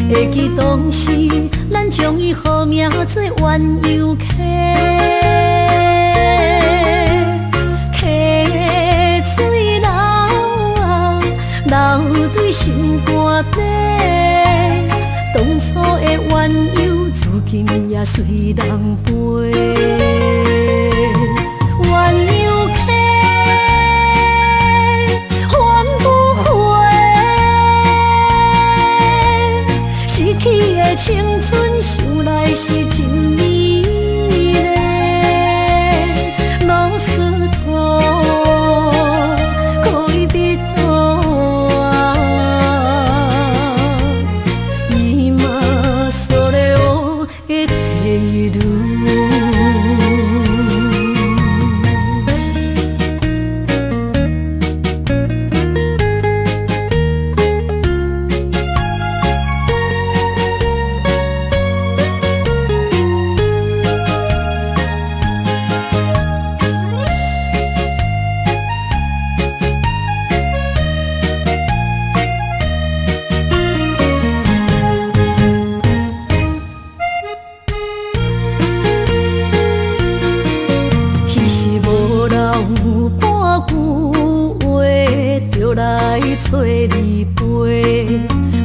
会记当时咱将伊好名做鸳鸯溪，溪水流啊流对心肝底，当初的鸳鸯如今也随人飞。鸳鸯溪翻不回，失去的青春想来是真美丽，老师徒可以比途啊，伊嘛所了的地路。找你陪，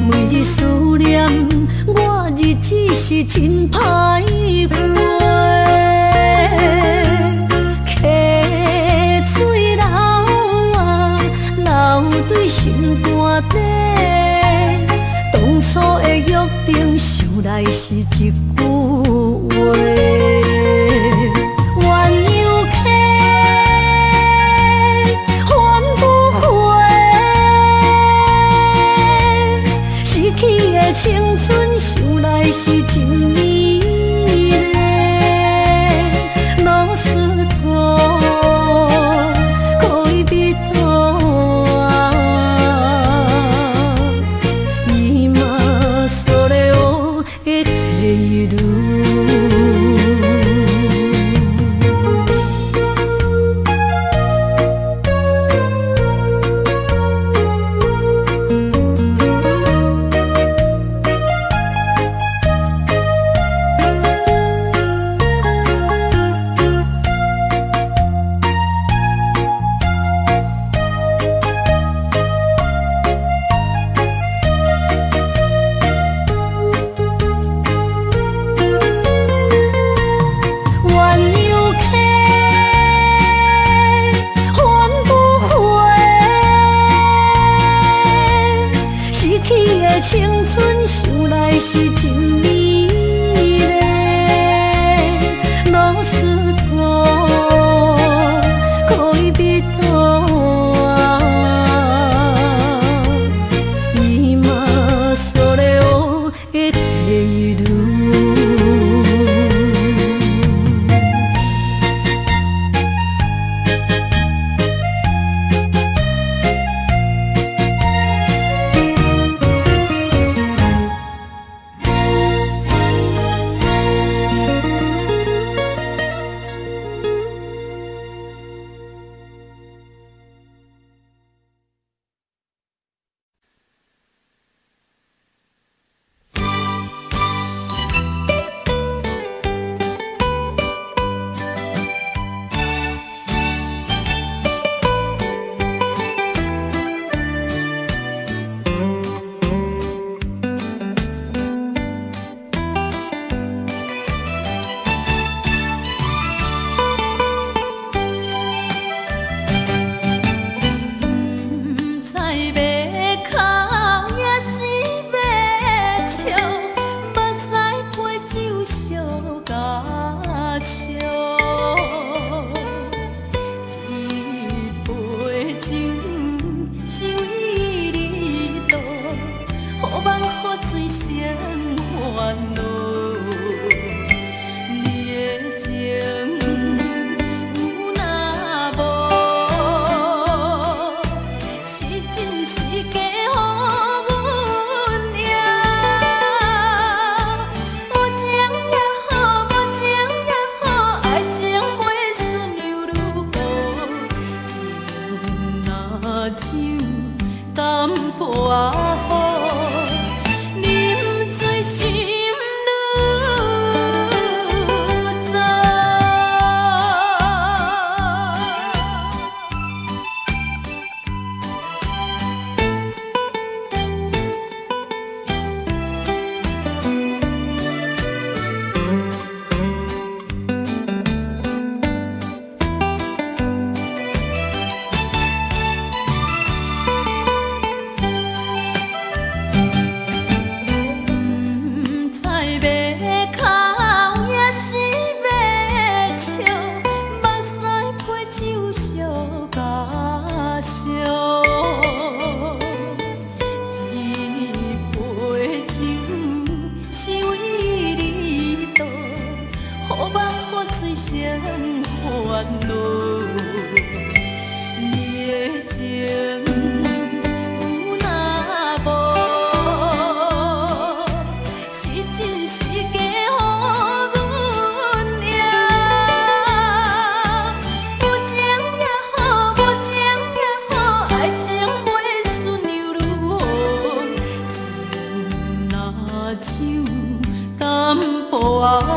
每日思念，我日子是真歹过。溪水流啊流对心肝底，当初的约定想来是一句话。青春想来是真美丽，老师徒可以比途啊，伊嘛所了的地路。青春想来是真美丽，老师徒可以比途啊，伊嘛所了的地路。恼。你的情有若无，是真是假乎阮赢。有情也好，无情也好，爱情袂顺又如何？情若像淡薄仔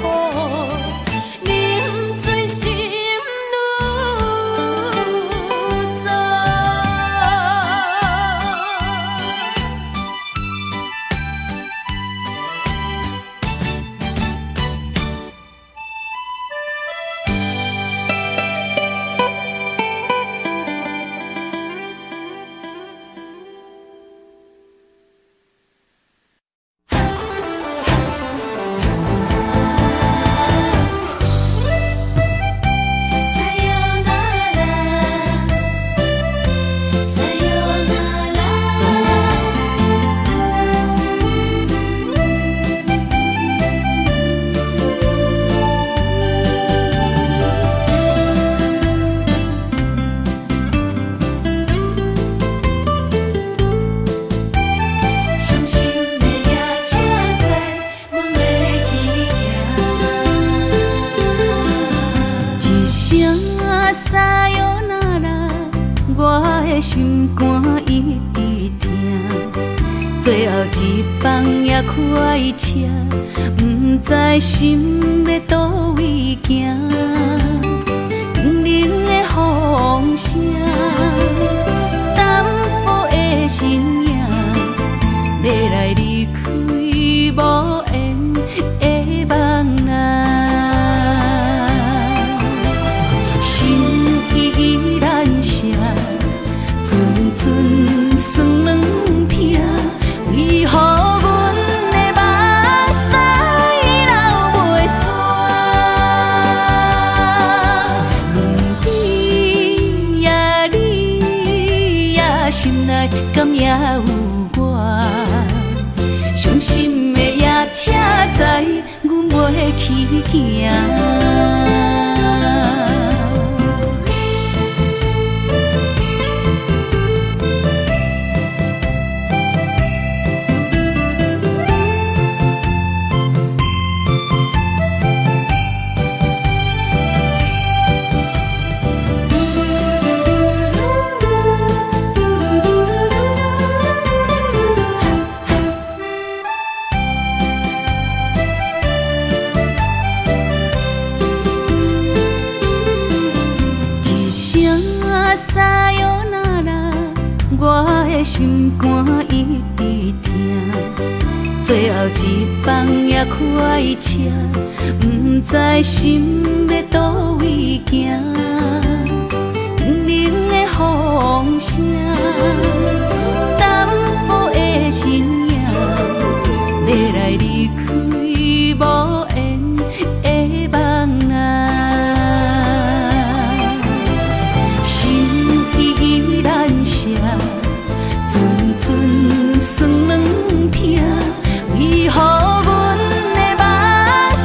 雨。心肝一直疼，最后一放也开车，不知心要倒位行。冷冷的风声，淡薄的身影，要来离开无缘的梦啊。心依然声。阵酸软疼，为何阮的目屎流袂煞？阮飞呀你呀，心内敢也有我？伤心的夜车载，阮袂去行。心肝一直疼，最后一放也开车，不知心要倒位行。冷冷的风声，淡薄的身影，要来离开无缘的梦啊。心依然声。阵酸软疼，为何阮的目屎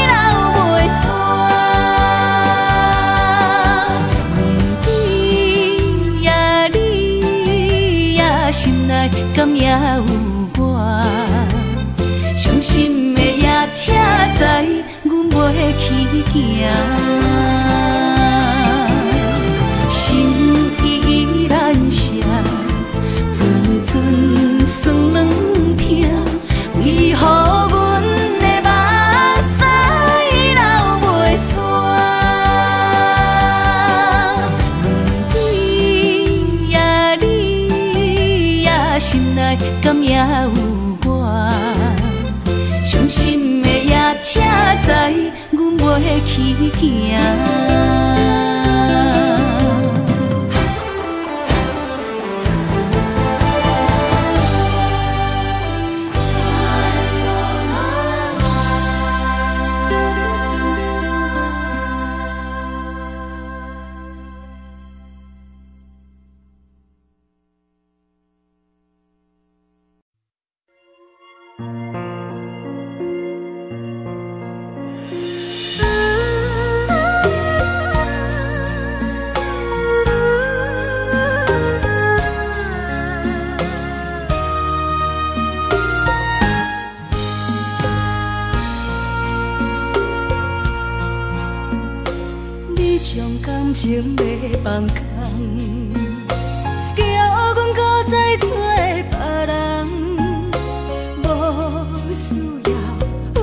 流袂煞？敢也有我？伤心的夜车载，阮袂去行。心依然舍，阵阵酸软疼，为何阮的目屎流袂煞？问对呀，你呀心内敢也有我？伤心的夜车载，阮袂去行。情要放空，叫阮搁再找别人，无需要为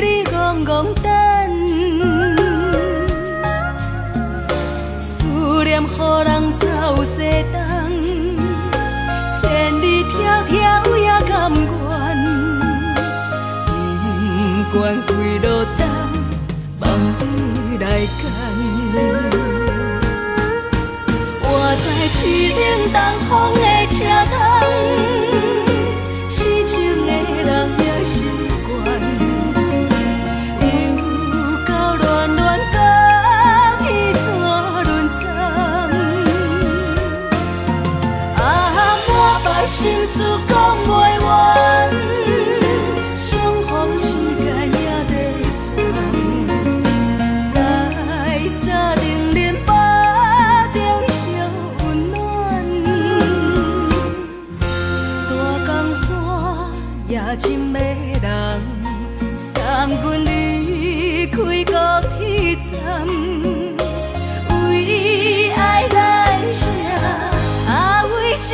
你戆戆等。思念予人走西东，千里迢迢也甘愿，不管几路灯，望你来干。我在市顶东风的车窗，痴情的人也习惯，又到乱乱甲天山轮站。满腹心事讲袂完，相逢时间也在藏。在沙定林巴中烧温暖，大江山也真迷人，送阮离开高铁站，为爱来写为情。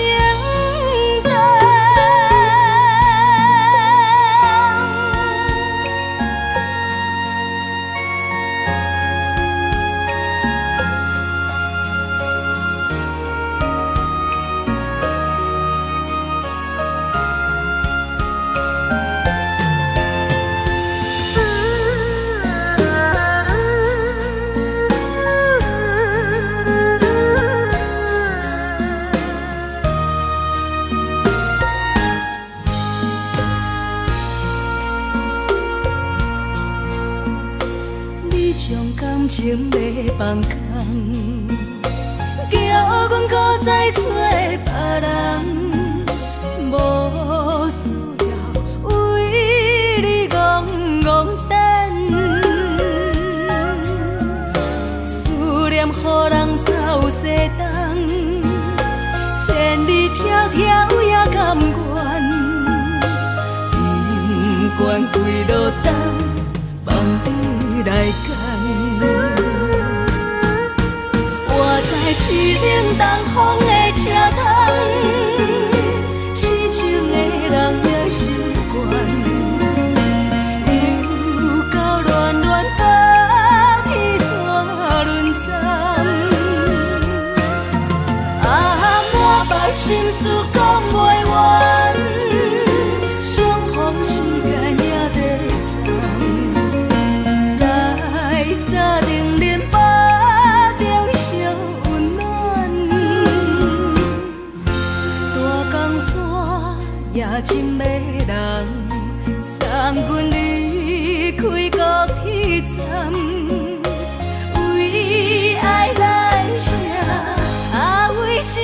情要放空，叫阮搁再找别人，无需要为你戆戆等。思念予人走西东，千里迢迢也甘愿，不管几路灯，望你来干。我在市顶东风的车窗，痴情的人也习惯，又到乱乱甲天山轮站。满腹心事讲袂完，相逢时间也在藏。在沙定林巴中烧温暖，大江山也真迷人，送阮离开高铁站，为爱来写为情。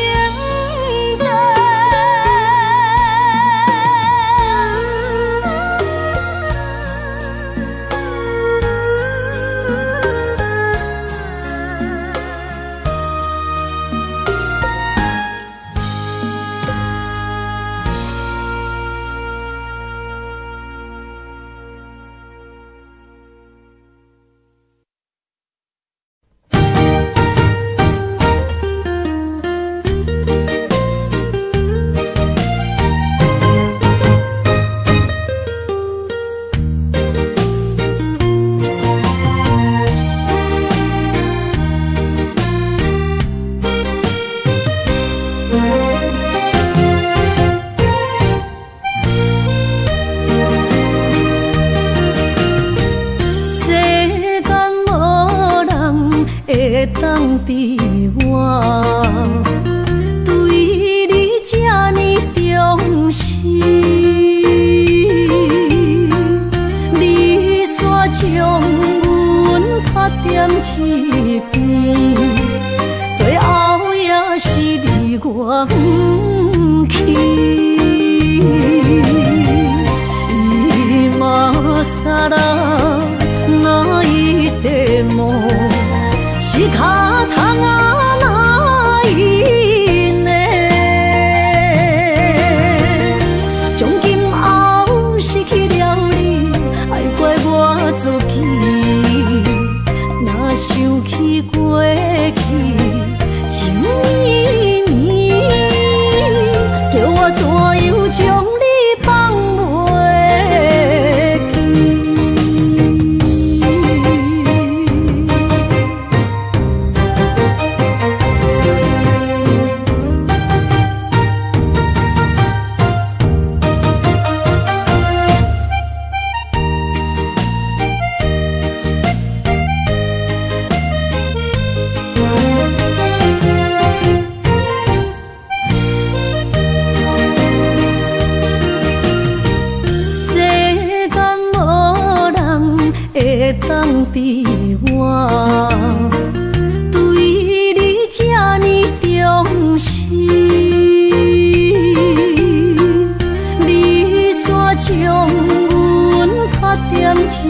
当比我对你这呢重视，你煞将阮拍点一边，最后也是离我不去。伊嘛傻啦，哪一地梦是脚痛啊哪一呢？从今后失去了你，爱怪我自己。若想起过去，情绵绵，叫我怎样将你放袂记？当比我对你这呢重视，你煞将阮拍点一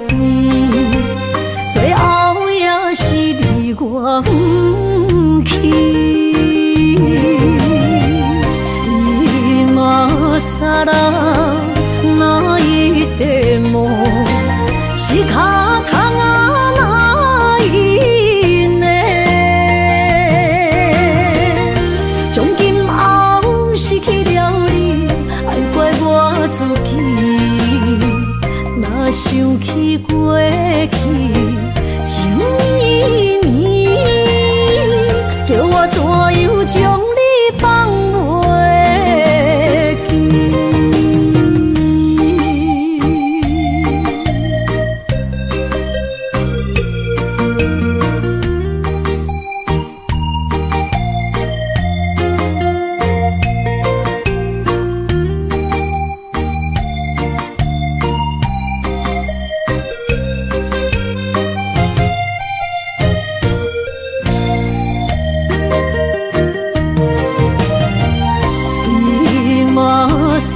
边，最后也是离我不去。伊嘛傻啦，哪一地梦是脚痛啊哪一呢？从今后失去了你，爱怪我自己。若想起过去，情绵绵，叫我怎样将你放袂记？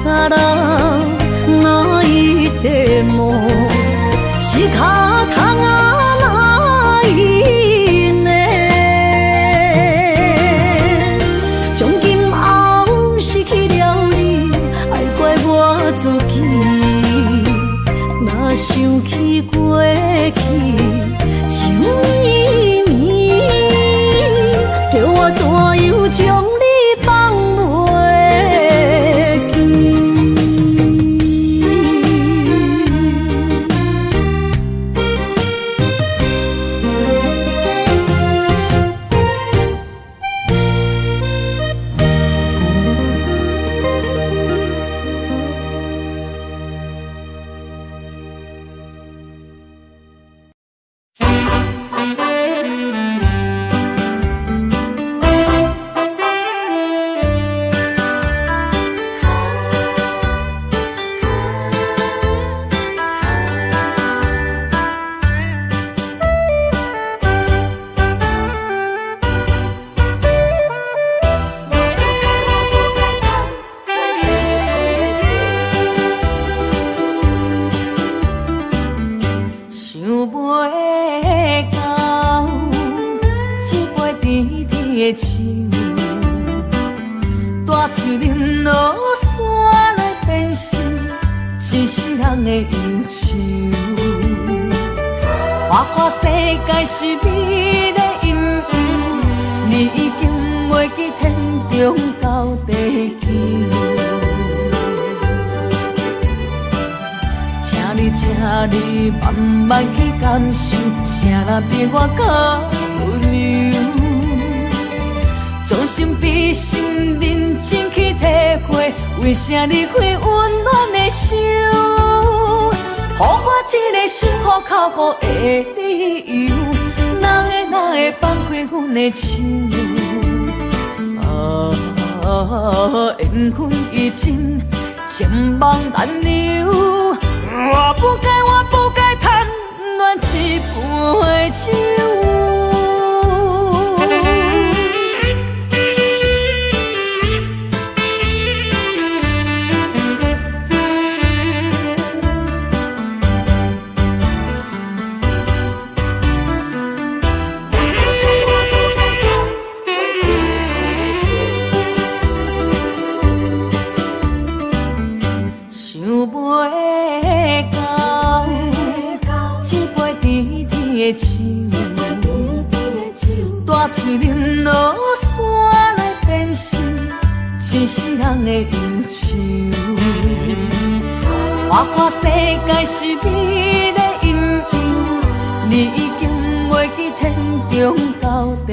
傻啦，哪一地梦是脚痛啊哪一呢？从今后失去了你，爱怪我自己。若想起过去，情绵绵，叫我怎样将你放袂记？大树林落山来变成一世人的忧愁。花花世界是美丽阴影，你已经袂记天中到地球。请你慢慢去感受，啥人比我较温柔。将心比心，认真去体会，为啥离开温暖的手？予我一个心苦口苦的理由，哪会放开阮的手？缘分已尽，情梦难留。我不该贪恋一杯酒。大嘴啉落山来变成一世人的忧愁。我看世界是美的阴影，你已经袂记天中到地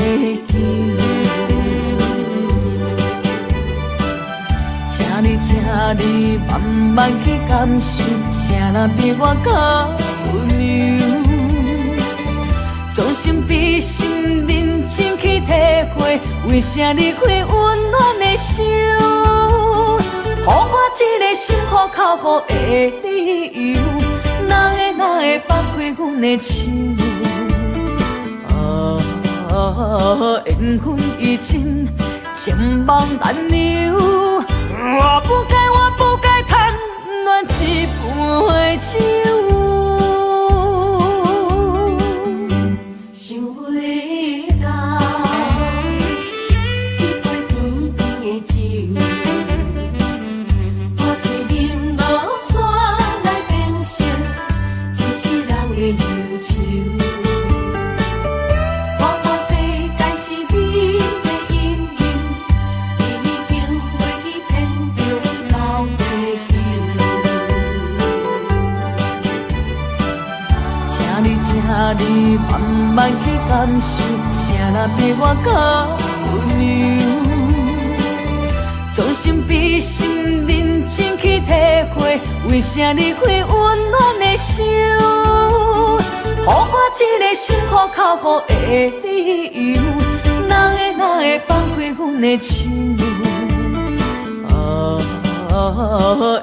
球。请你慢慢去感受，啥人比我较温柔？将心比心，认真去体会，为啥离开温暖的手？予我一个心苦口苦的理由，哪会放开阮的手？缘分已尽，情梦难留。我不该贪恋一杯酒。你慢慢去感受，啥人比我较温柔？将心比心，认真去体会，为啥离开温暖的手？予我一个心苦口苦的理由，哪会放开阮的手？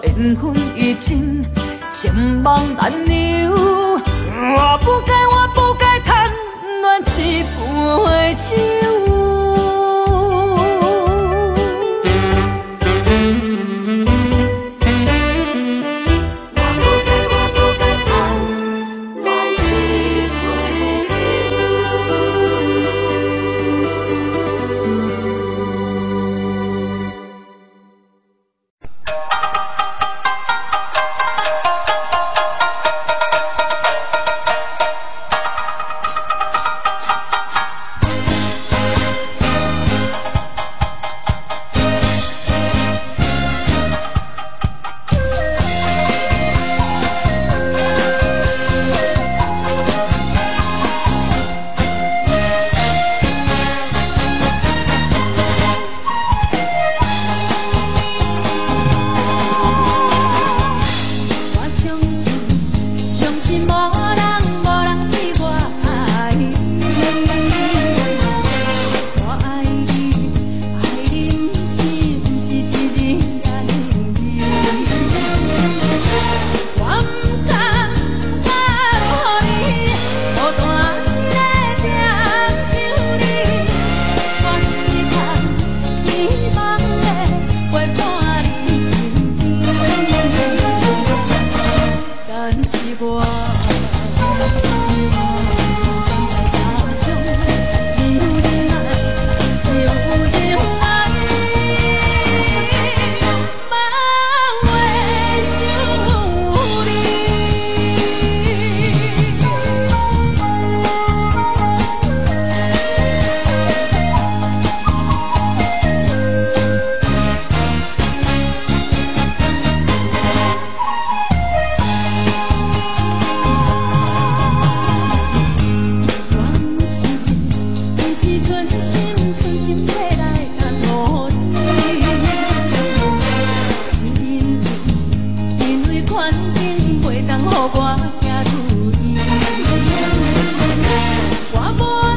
缘分已尽，情梦难留。我不该贪恋一杯酒。我行如意，我无。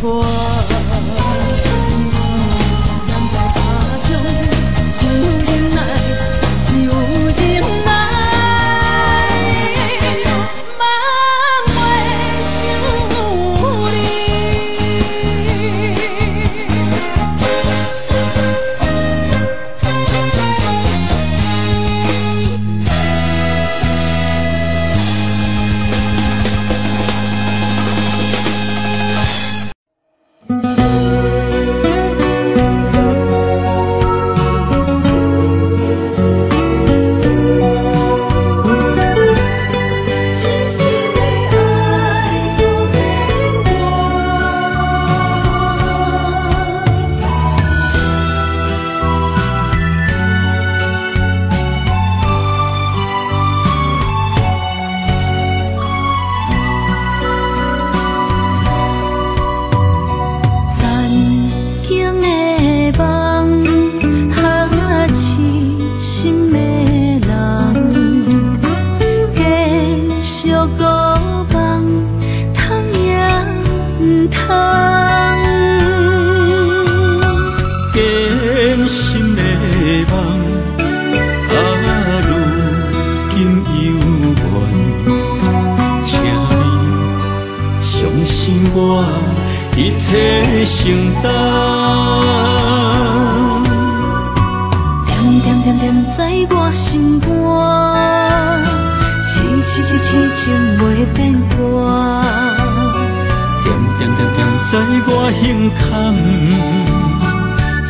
歌。人在家中，只有忍耐，只有忍耐，茫袂想一切承担，点点点点在我心肝，痴情袂变卦，点点点点在我胸坎，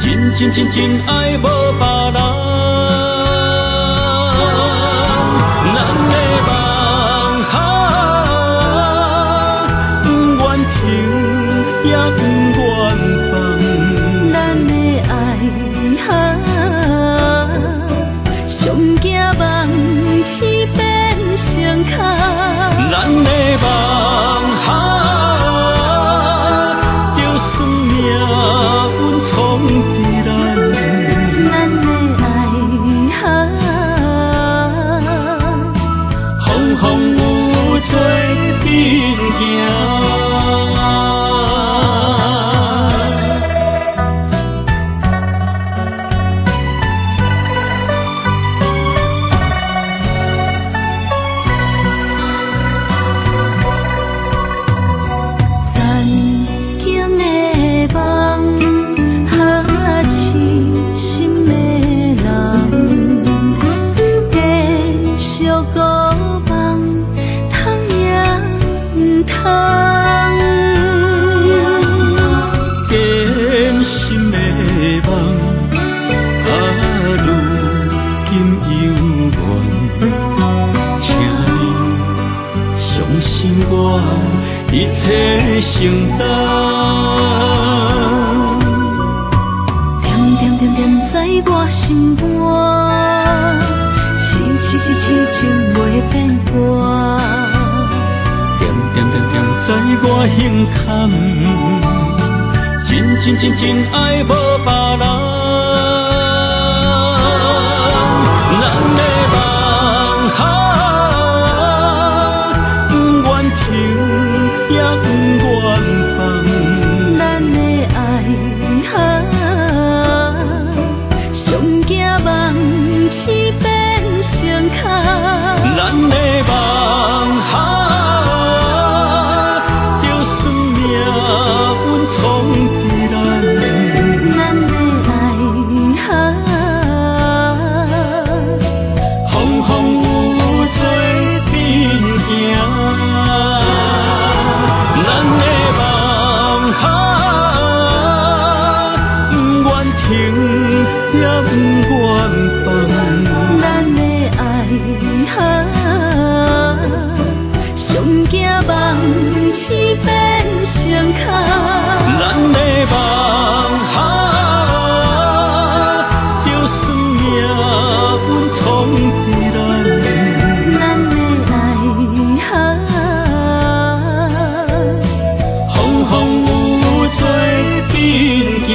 真爱无别人。咱的梦想，不愿停，也不愿放。咱的爱上惊梦痴变成空。咱的梦着算命运闯伫咱。咱的爱风风雨做阵行。一切承担，点点点点在我心肝，痴情袂变卦，点点点点在我胸坎，真爱无别人。咱的梦想，不愿停，也不愿放。咱的爱上惊梦痴变成空。咱的梦着算命运闯伫咱。咱的爱风风雨做阵行。咱的梦想，不愿停，也不愿放。咱的爱上惊梦痴变成空。咱的梦着算命运闯伫咱。咱的爱风风雨做阵行。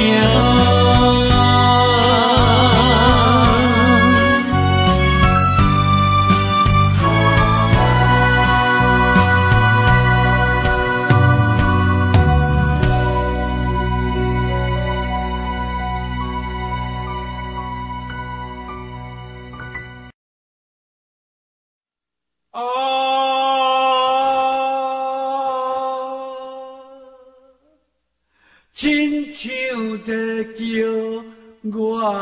我的。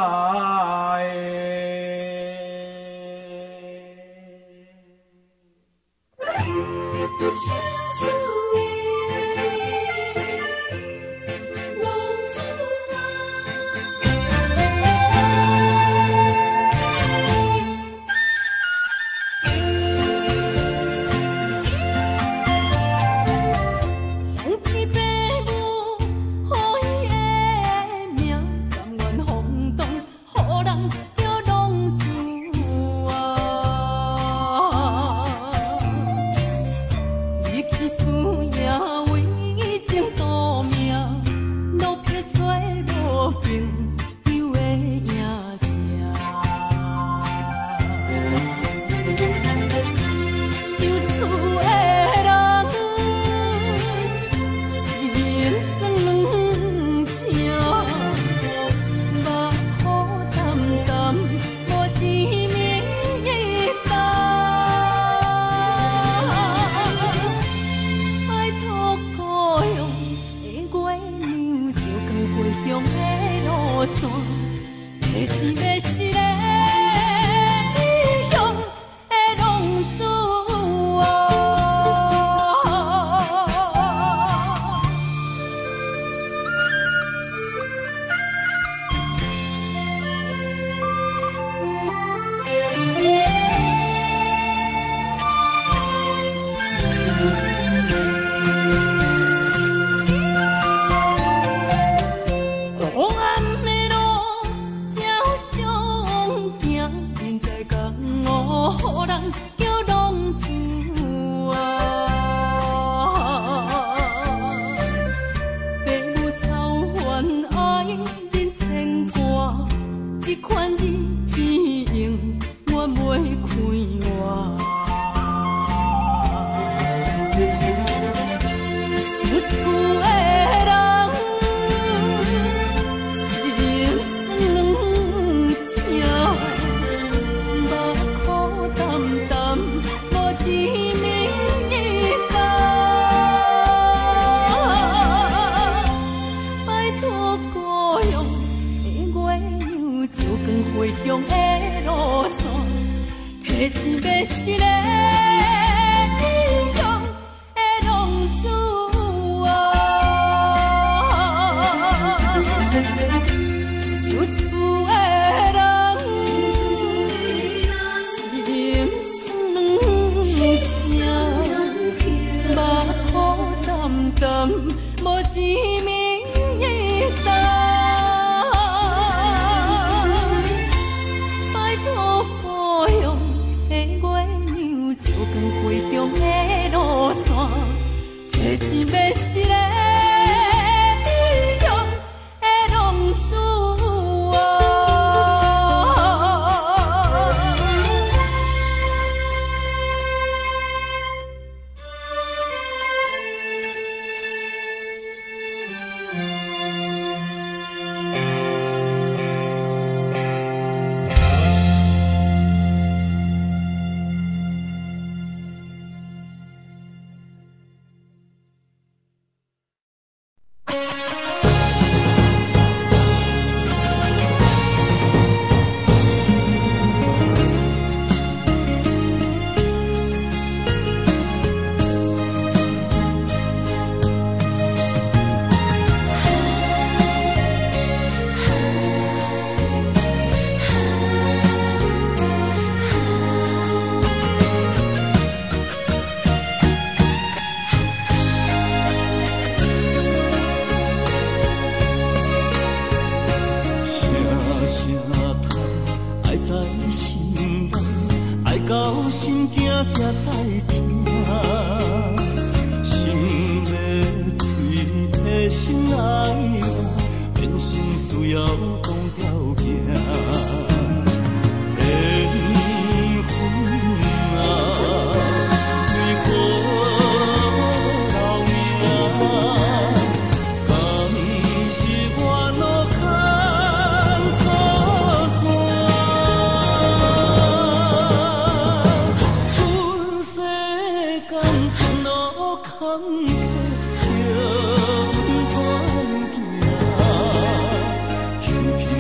轻轻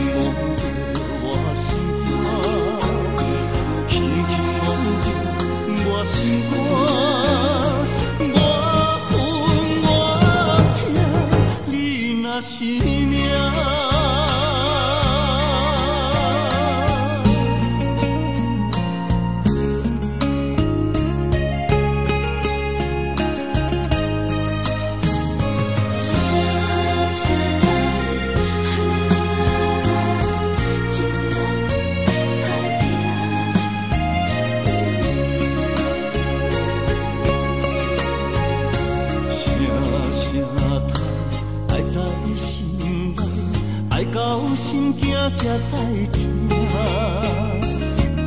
心惊才知听，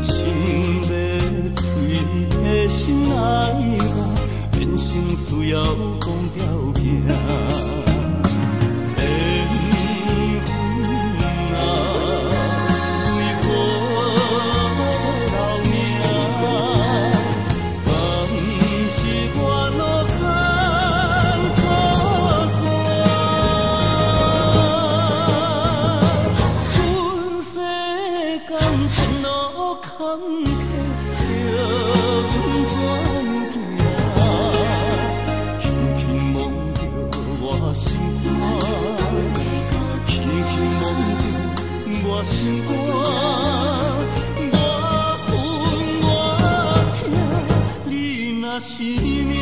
心要嘴提心爱我，变成需要讲条命。心肝，我恨我痛，你若是命。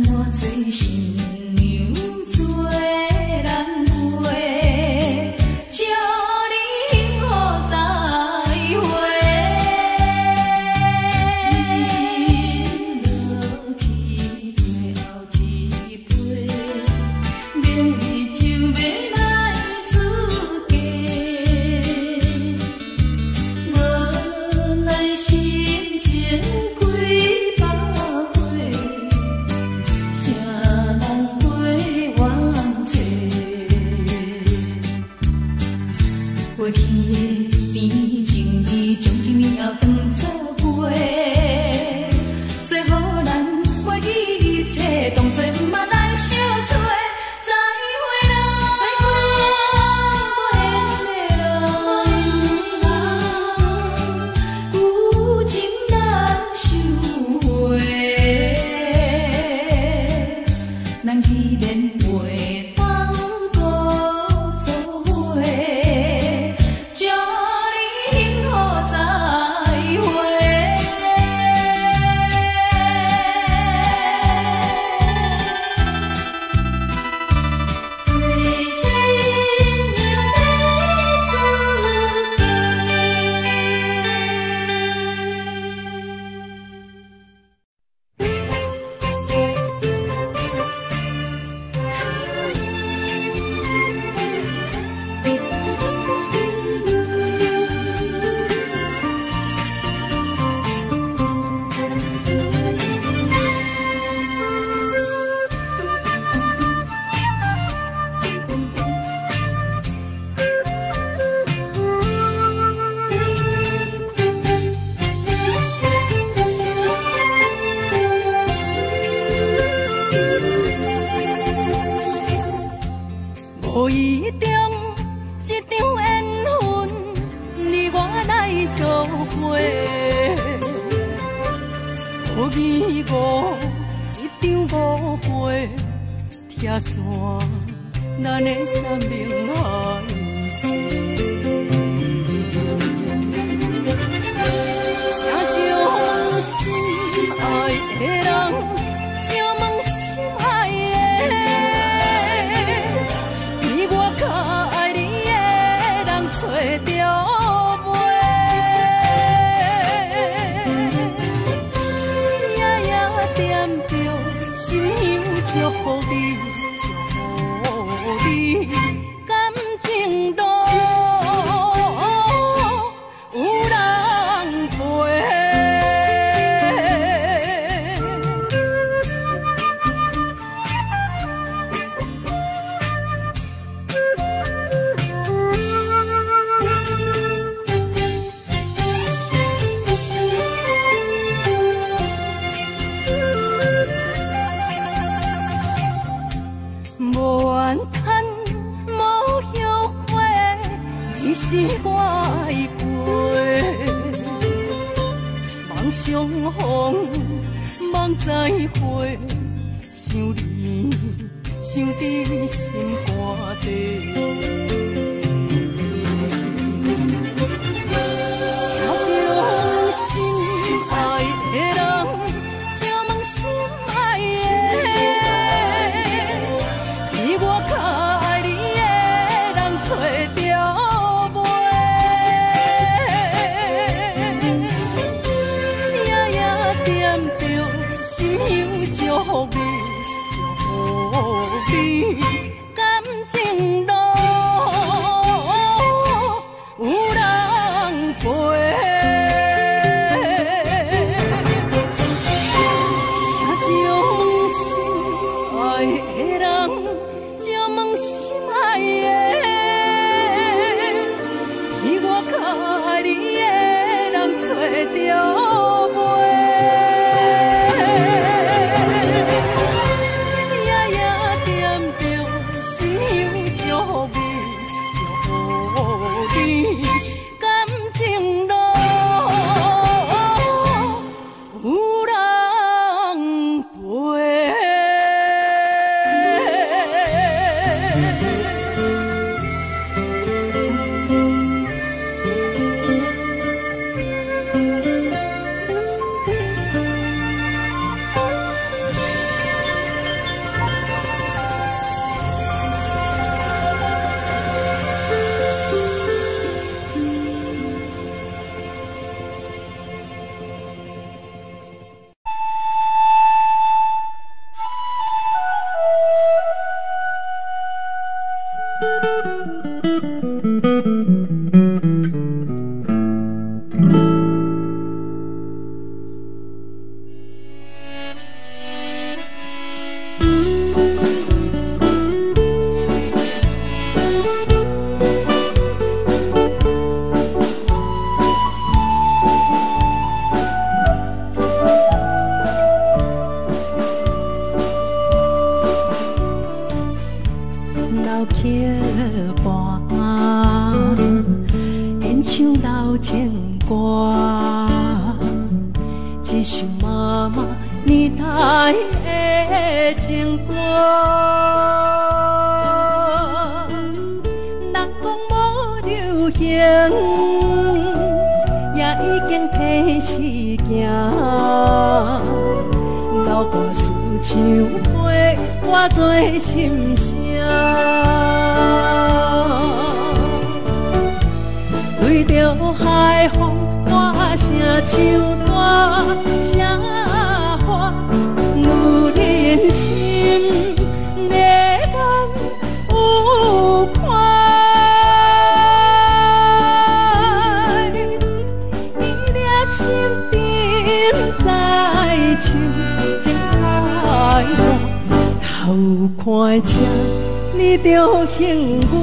我做新娘做人陪。过去的变情意，将今夜当作花，最好咱忘记一切，当作毋捌来相做。再会啦，旧情难收回，咱去面袂当搁做伙，祝你幸福再会。最心无意中一场缘分，你我来做伙，无义误一场误会，拆散咱的三明海誓，请将心爱的人，请问心爱的。找着袂，夜夜惦着，心香祝福你，祝福你，感情路有人陪。无怨叹，无后悔，你是我的过。梦相逢，梦再会，想你，想伫心肝底。请将心爱的人，请问心爱的。我较爱你的人找着袂，夜夜惦着，心香祝福你，祝福你，感情路有人陪。请将心爱的人。心爱的，比我较爱你的人找着袂，夜夜惦着，心香祝福你，祝福你，感情路有人陪。歌，一首妈妈年代的情歌。人讲无流行，也已经褪时行。老歌思唱陪我做心声。对着海风大声唱大声话，女人心内眼有看，伊粒心沉在唱情海浪，头看车你着幸我。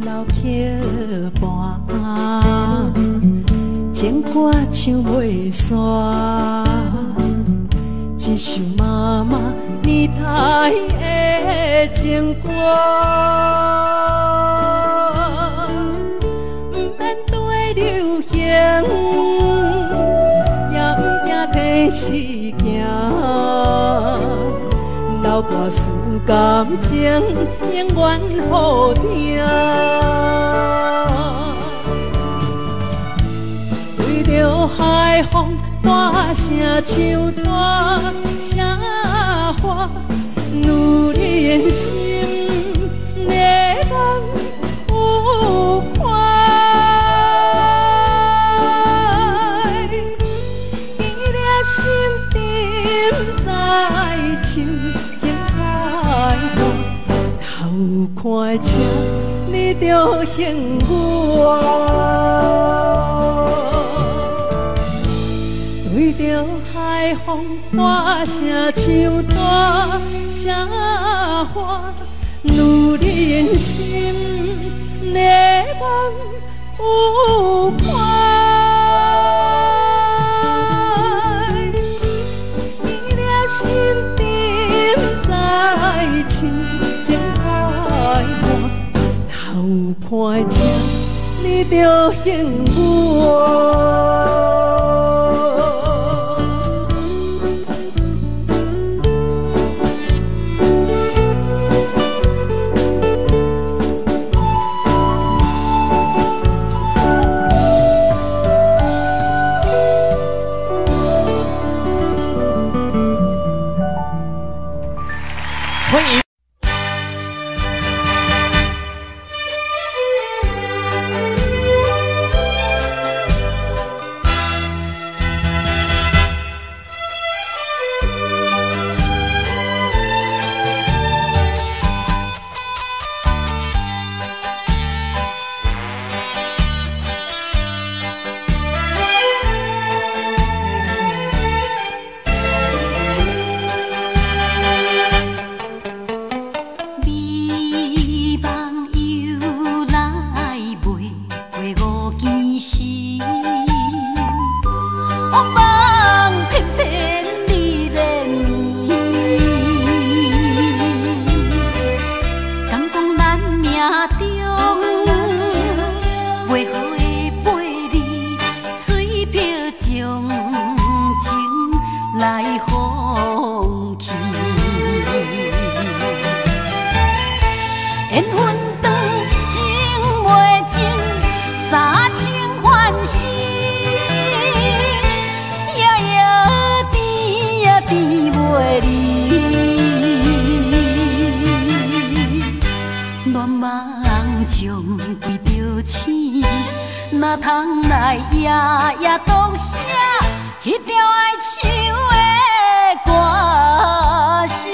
老桥畔，情歌唱袂煞，一首妈妈年代的情歌。不免对流行，也不惊褪时行。老歌思感情，永远好听。对着海风大声唱大声话，女人心内眼有看，伊粒心沉在唱情海浪，头看车你着幸我。对着海风大声唱大声话，女人心内眼有看，伊粒心沉在唱情海浪，头看车你着幸我。欢迎。哪通来夜夜讲声迄条爱唱的歌词？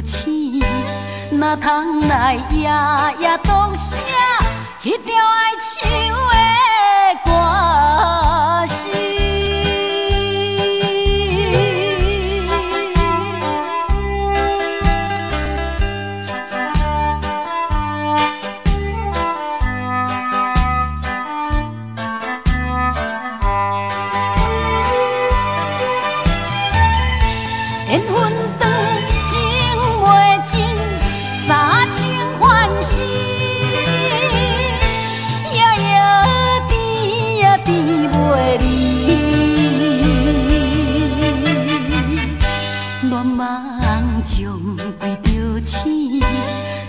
醒，哪通来夜夜当写迄条爱唱的歌词？缘分长情袂尽，三情换死，夜夜甜也甜袂离。恋梦将规着醒，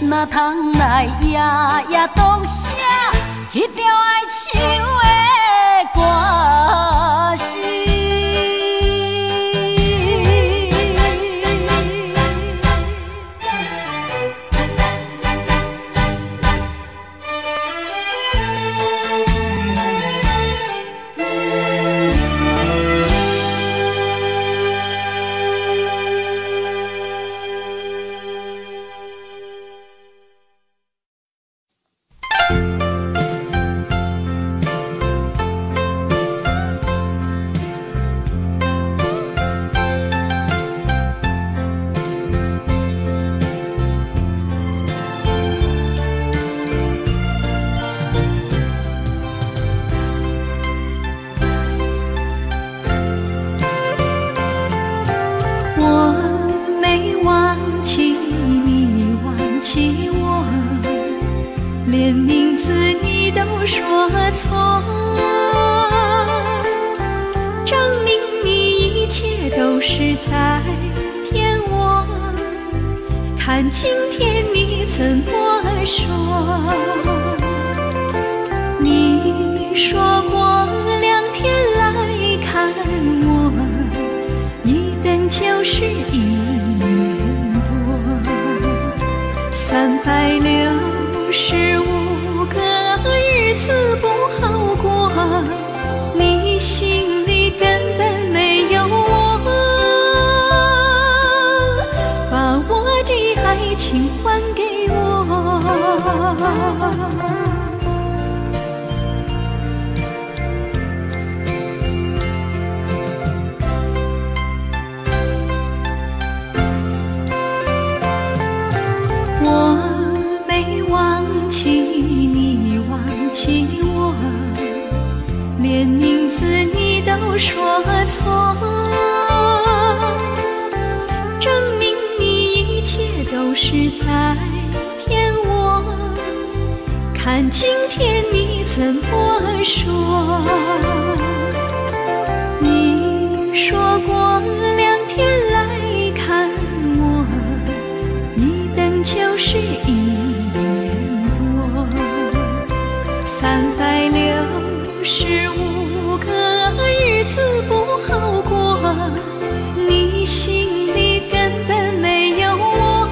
哪通来夜夜当写迄条爱唱的歌词？连名字你都说错，证明你一切都是在骗我。看今天你怎么说？你说过2天来看我，一等就是1年多，365个日子不好过，你心里根本没有我，把我的爱情还给我。连名字你都说错，证明你一切都是在骗我。看今天你怎么说？你说过2天来看我，一等就是1年多，365个日子不好过，你心里根本没有我，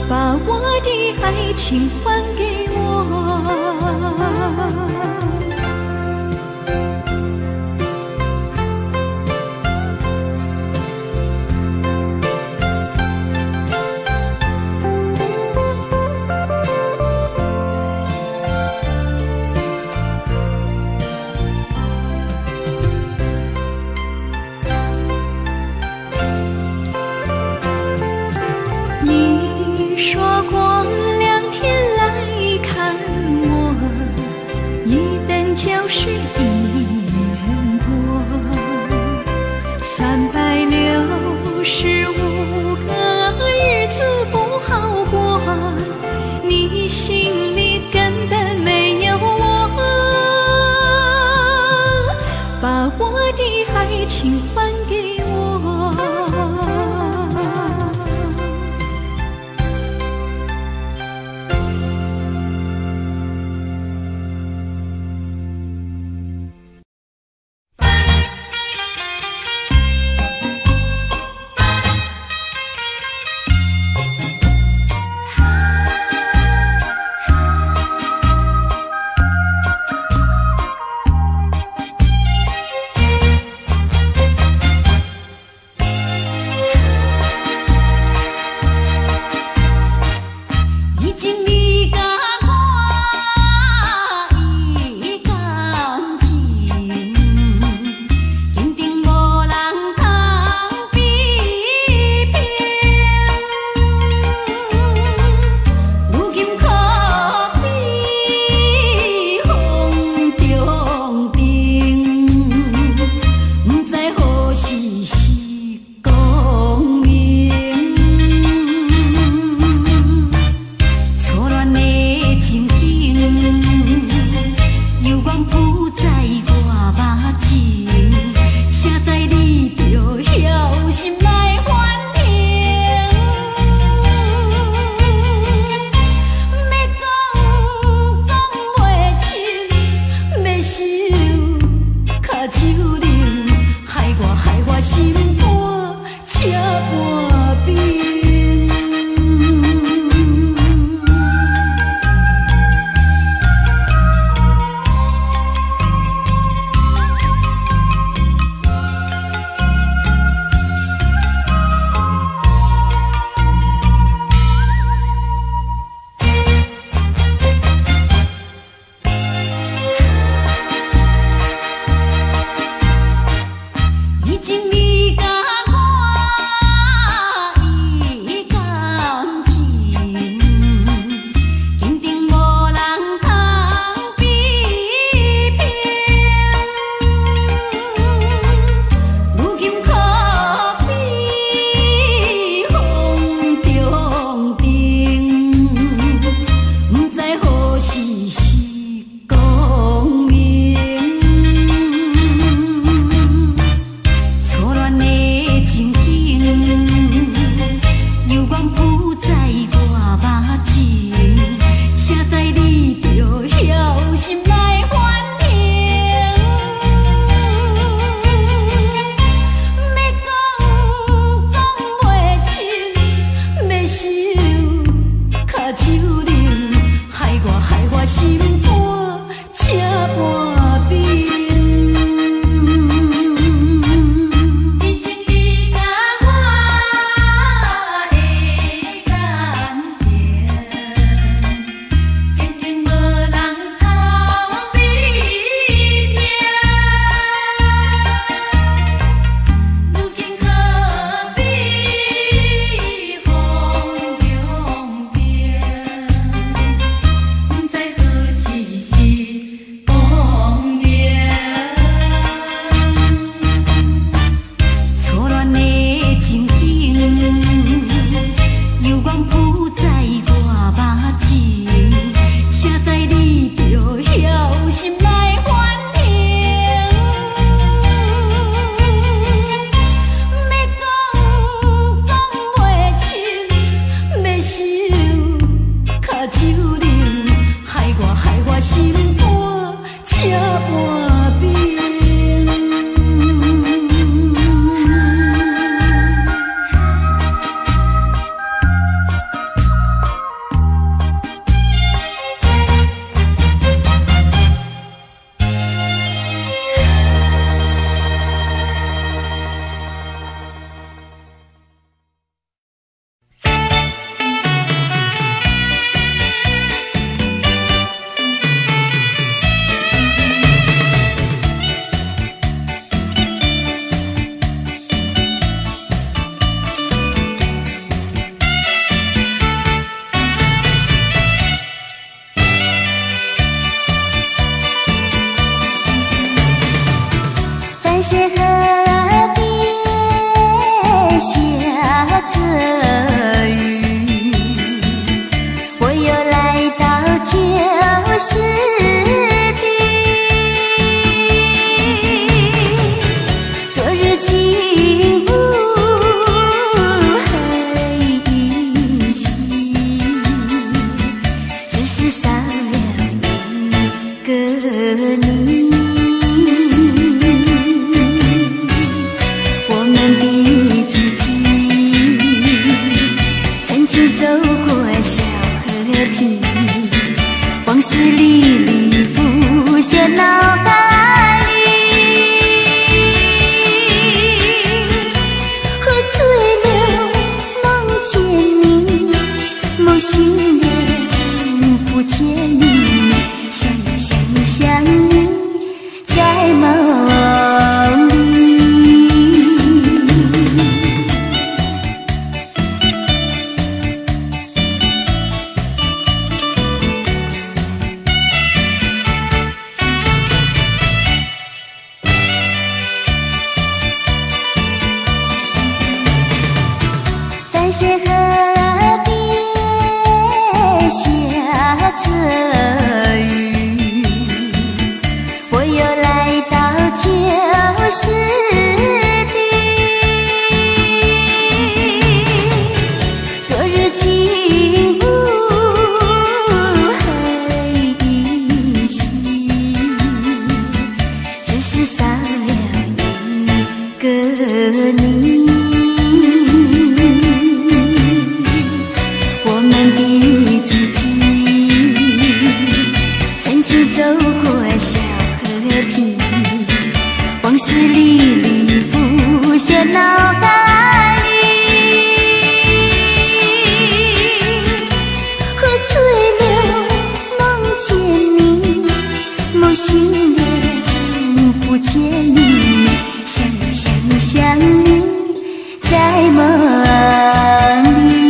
把我的爱情还给我。些河边下着雨，我又来到旧时地。昨日轻雾还依稀，只是少了一个你。我们的足迹曾经走过小河堤，往事历历浮现脑海里。喝醉了梦见你，梦醒了不见你，想你想你想你在梦里。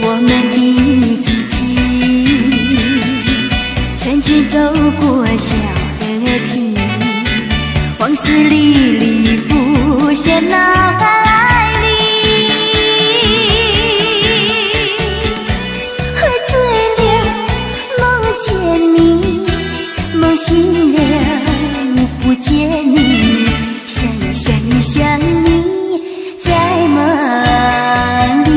我们的足迹曾经走过小河堤，往事历历浮现脑海里。喝醉了梦见你，梦醒了不见你，想你想你想你在梦里。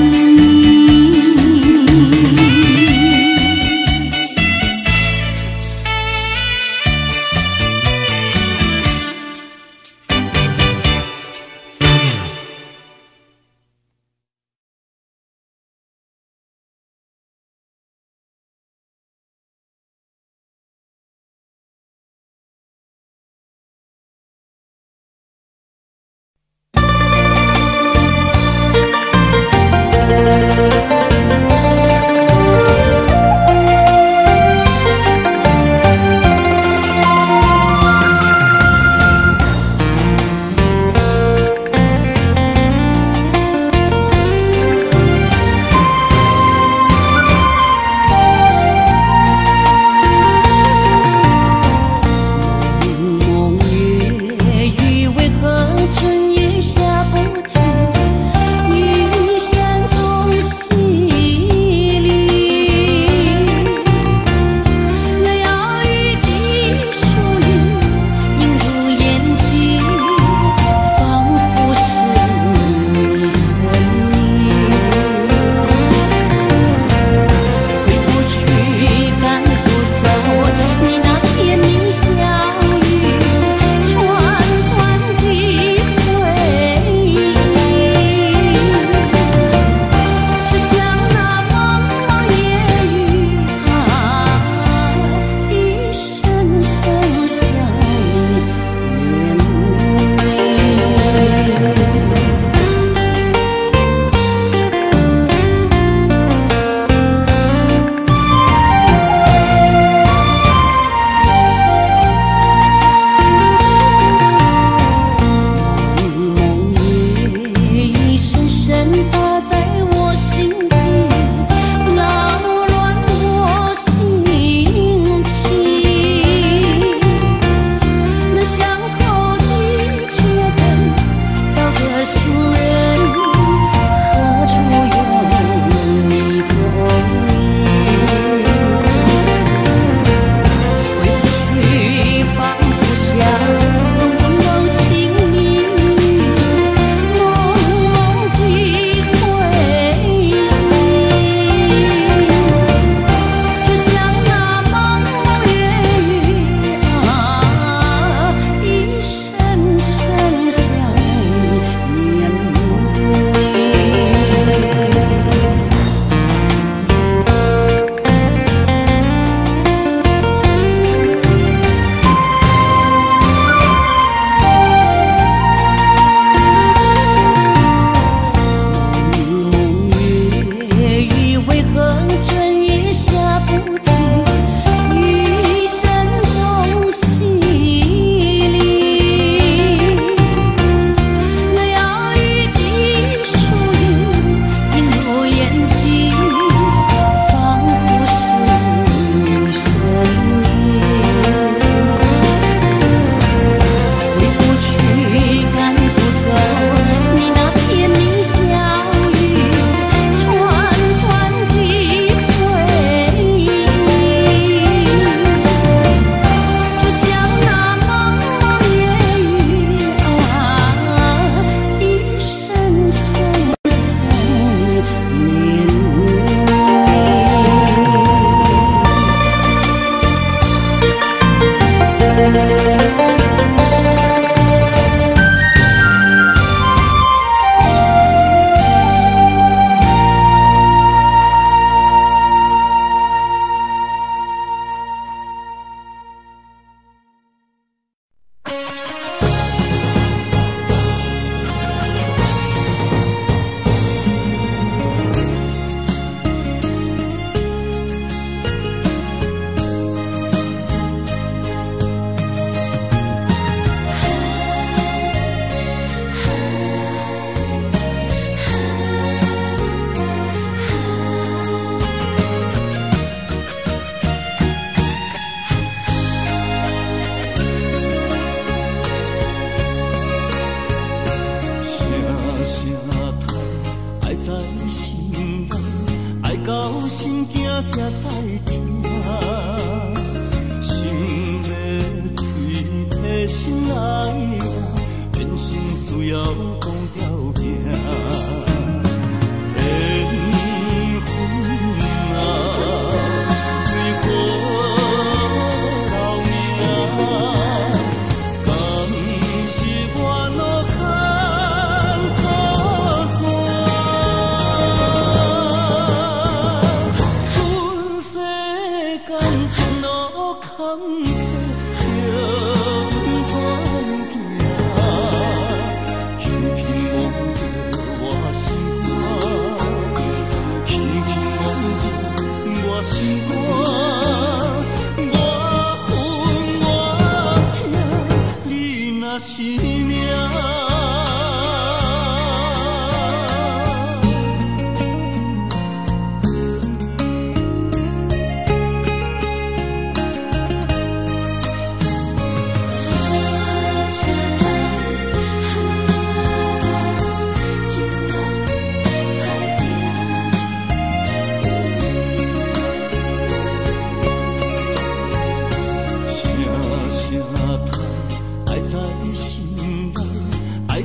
才知听，心要嘴替心爱我，变成需要讲条件。缘分啊，为何留名？敢是我脑壳错线？阮世间前路坎坷，叫阮怎行？轻轻摸着我心肝，轻轻摸着我心肝，我恨我痛，你若是命。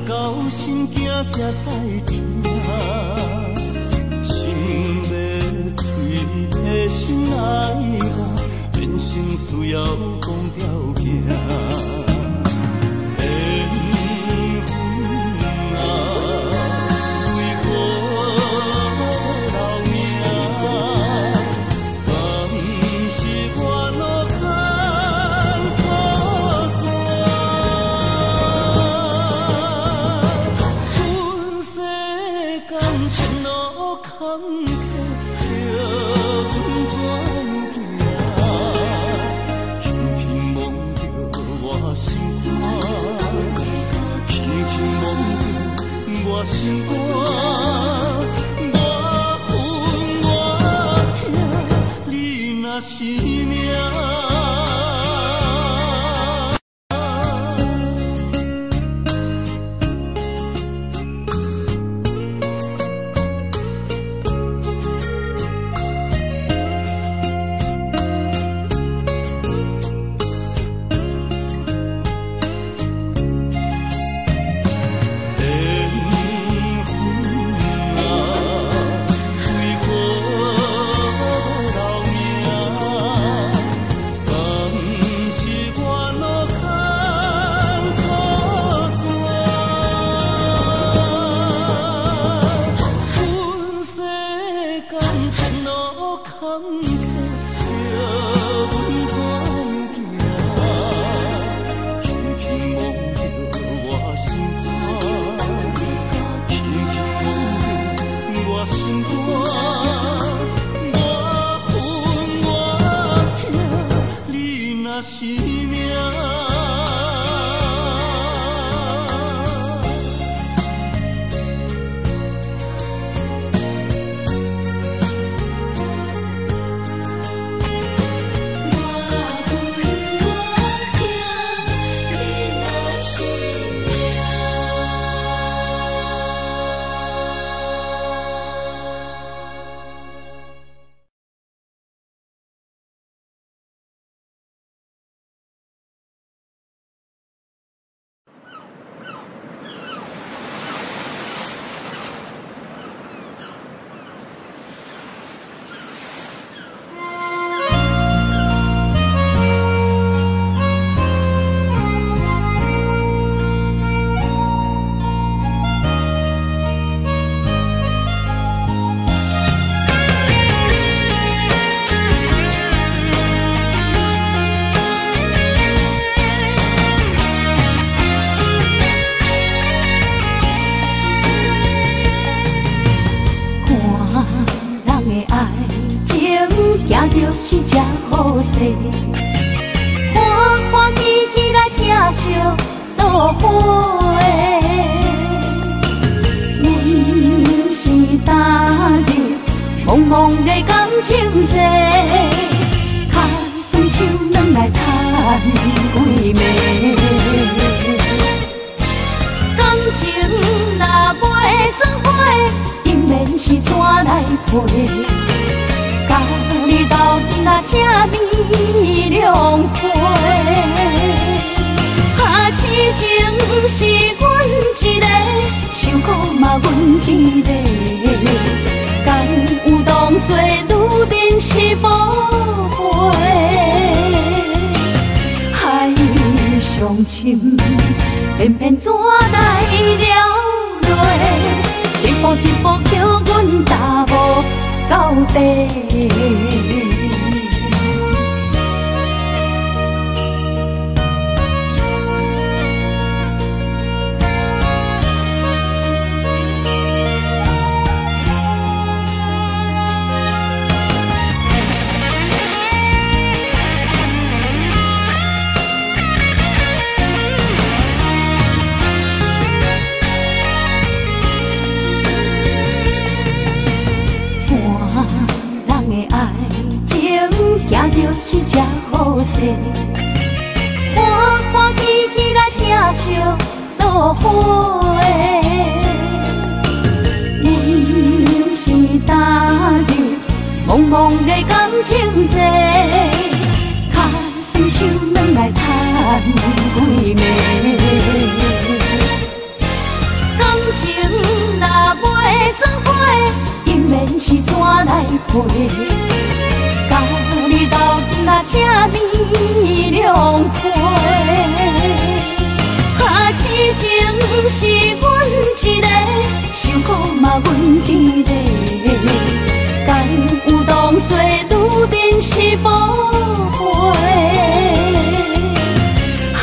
到心惊才知听，心要嘴替心爱我，变成需要讲条件。缘分啊，为何留名？敢是我脑壳错线？前路坎坷，叫阮怎行？轻轻摸着我心肝，轻轻摸着我心肝，我恨我痛，你若是命。是命。是这好势，欢欢喜喜来听相作伙的。阮是踏入茫茫的感情债，卡算手软来赚几暝。感情若袂做伙，定免是怎来陪？车面两杯。痴情是阮一个，受苦嘛阮一个，敢有当作女人是无陪？海上深，偏偏怎来了落？一步一步叫阮踏无到底。是只好势，欢欢喜喜来疼惜做伙的。阮是踏入茫茫的感情债，脚酸手软来叹几暝。感情若袂做伙，因免是怎来陪？甲你斗阵啊，车面两杯。痴情是阮一个，受苦嘛阮一个，敢有当作女人是无陪？海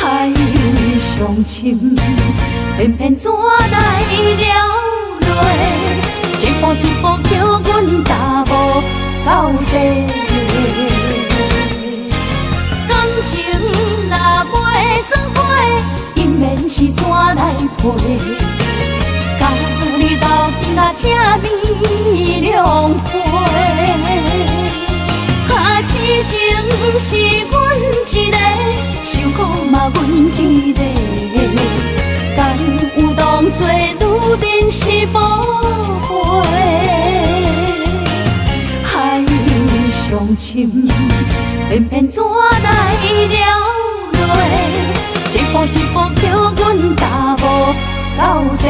上深，偏偏怎来了落？一步一步叫阮踏无到底。感情若袂做伙，因免是怎来陪？甲你斗阵啊，车面两杯。痴情是阮一个，受苦嘛阮一个，敢有当作女人是无陪？海上深，偏偏怎来了落？一步一步叫阮踏无到底。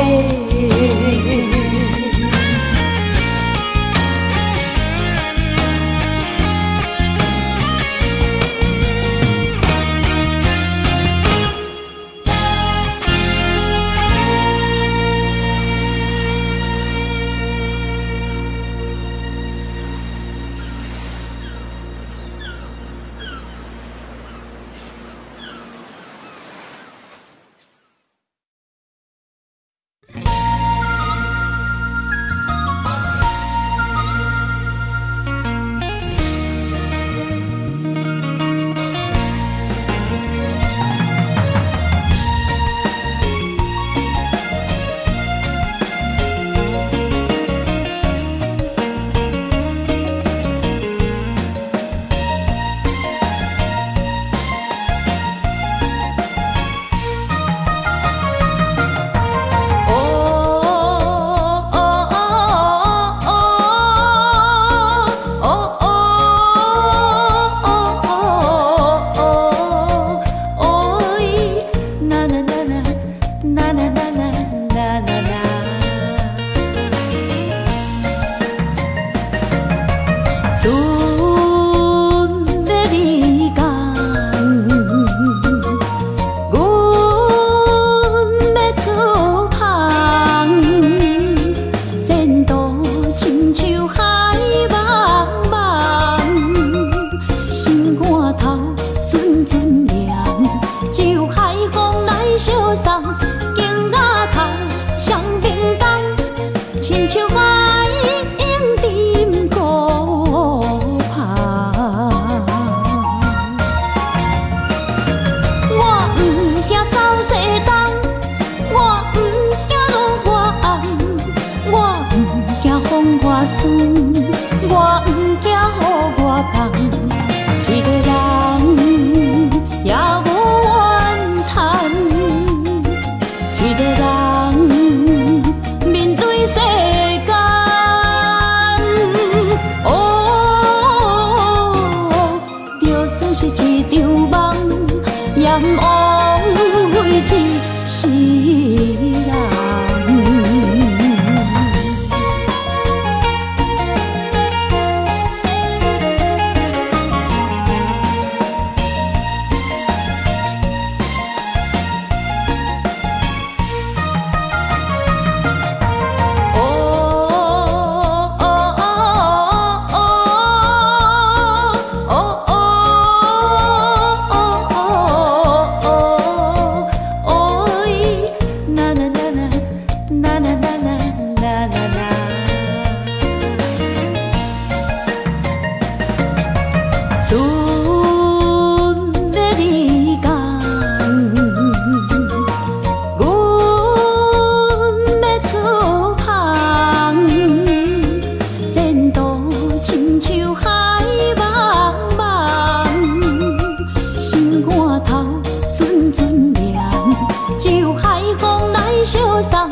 相送，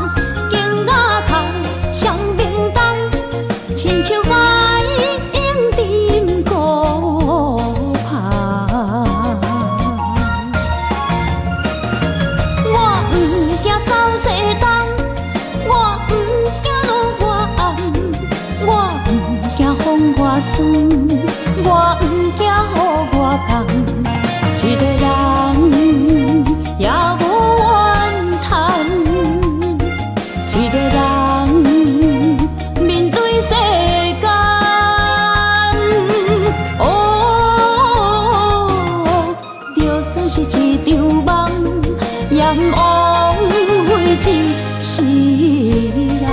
景雅空上明东，亲像我应沉孤旁。我不惊走西东，我不惊路外暗，我不惊风外酸，我不惊雨外重。一个人也无怨叹，一个人面对世间。哦，就算是一场梦，也毋枉费一世人。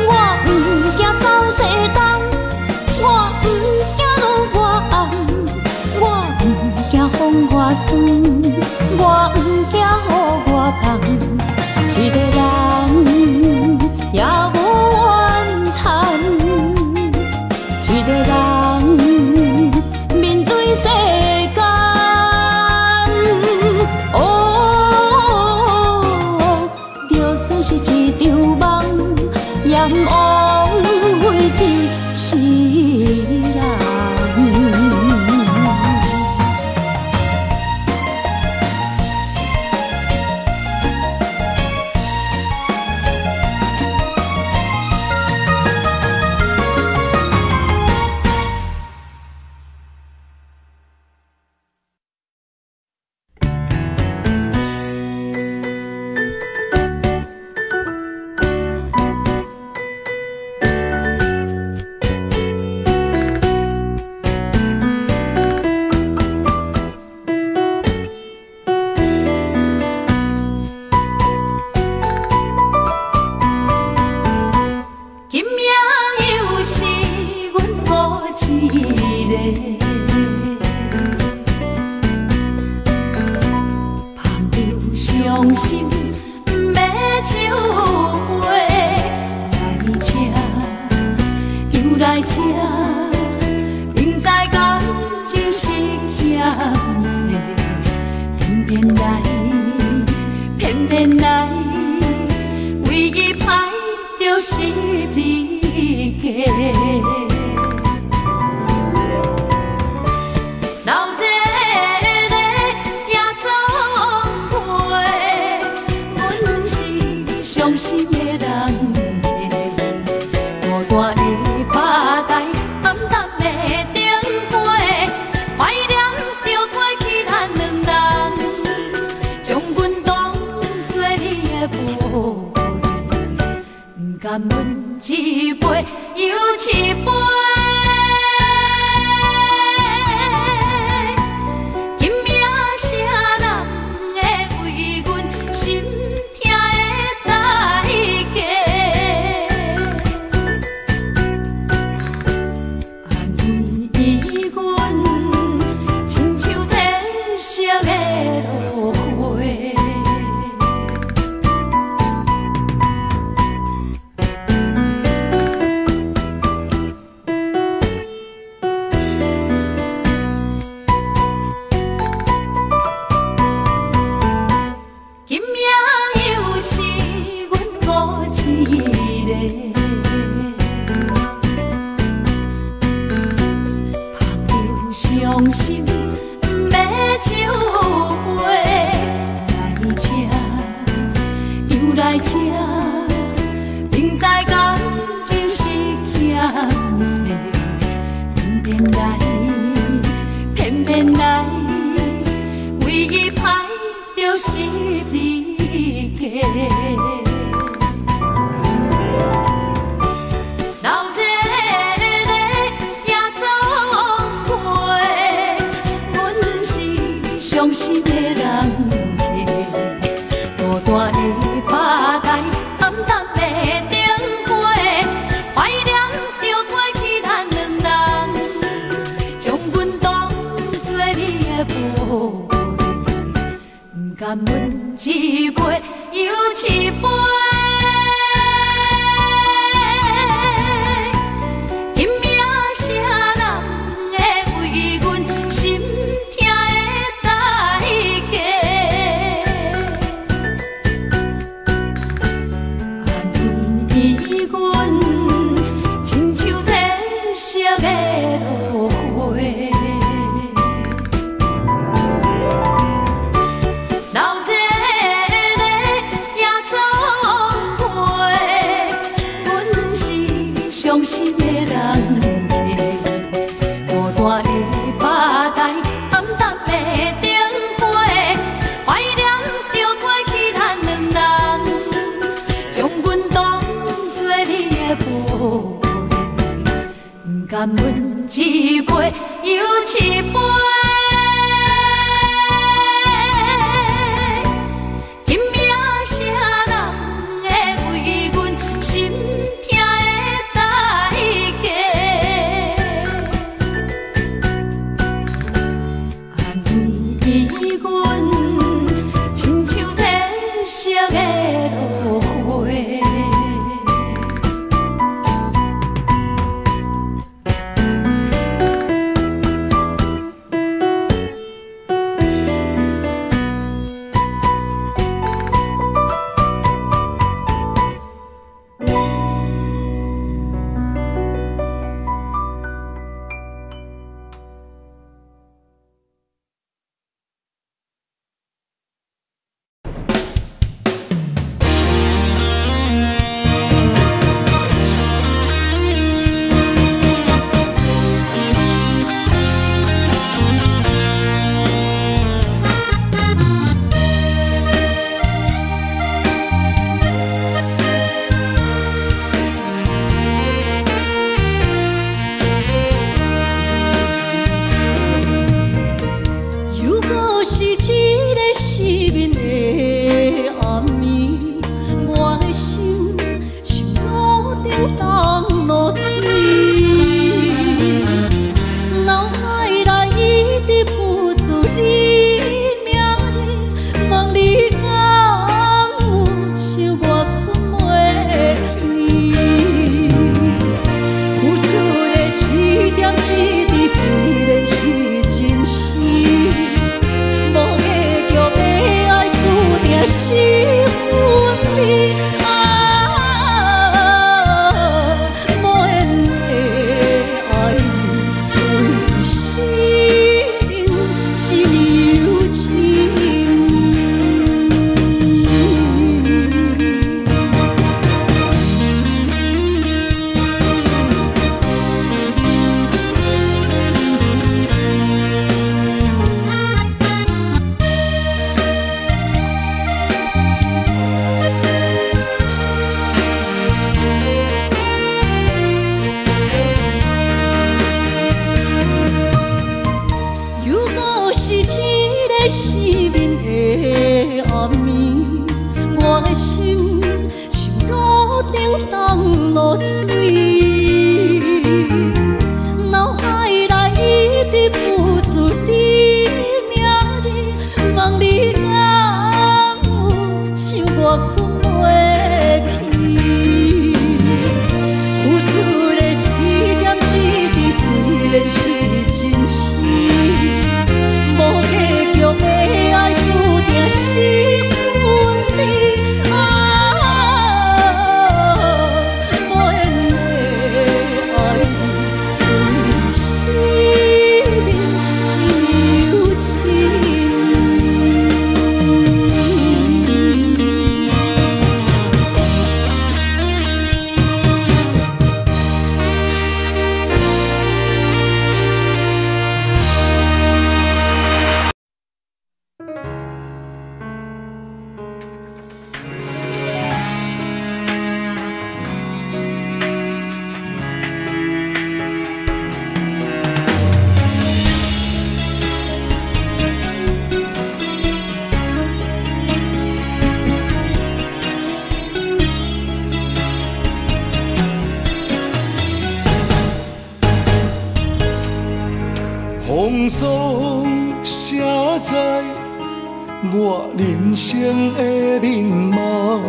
我不惊走西东，我不惊路外暗，我不惊风外酸，我不惊雨外重。一个人也无怨叹，一个人面对世间。哦，就算是一场梦，也毋枉费一世人。甘阮一杯又一杯，拼命啥人会为阮心痛的代男问一杯又一杯。今夜啥人会为阮心痛的代价？安慰阮，亲像褪色的落花。风霜写在我人生的面貌，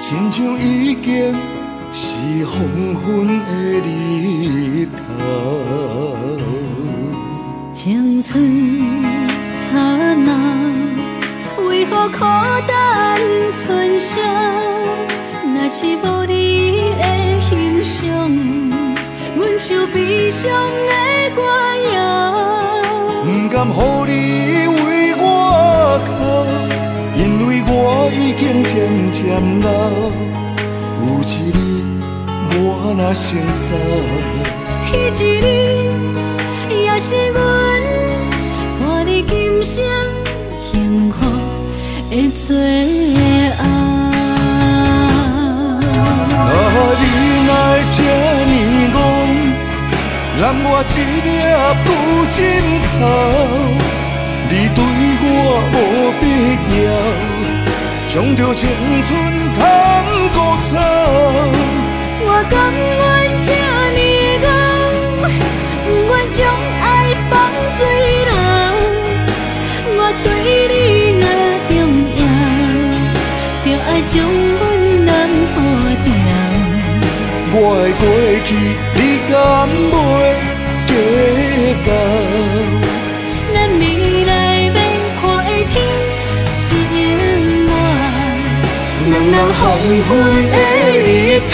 亲像已经是黄昏的日头。青春刹那，为何孤单存剩？若是无你的欣赏，阮像悲伤的歌谣。不甘予你为我哭，因为我已经渐渐老。有一日我若先走，彼一日也是阮伴你今生幸福的最后。啊，你若这呢戆，揽我一粒旧枕头，你对我无必要，将着青春砍孤草。我甘愿这呢戆，不愿将爱放水流。我对你若重要，就爱将阮人付掉。我的过去，你敢袂计较？咱未来免看的天是永远，两人黄昏的日头。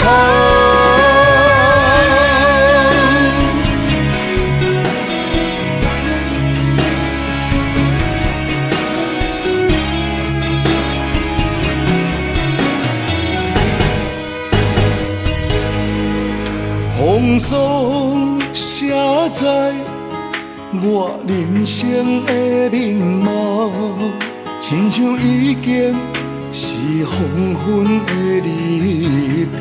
风霜写在我人生的面貌，亲像已经是黄昏的日头。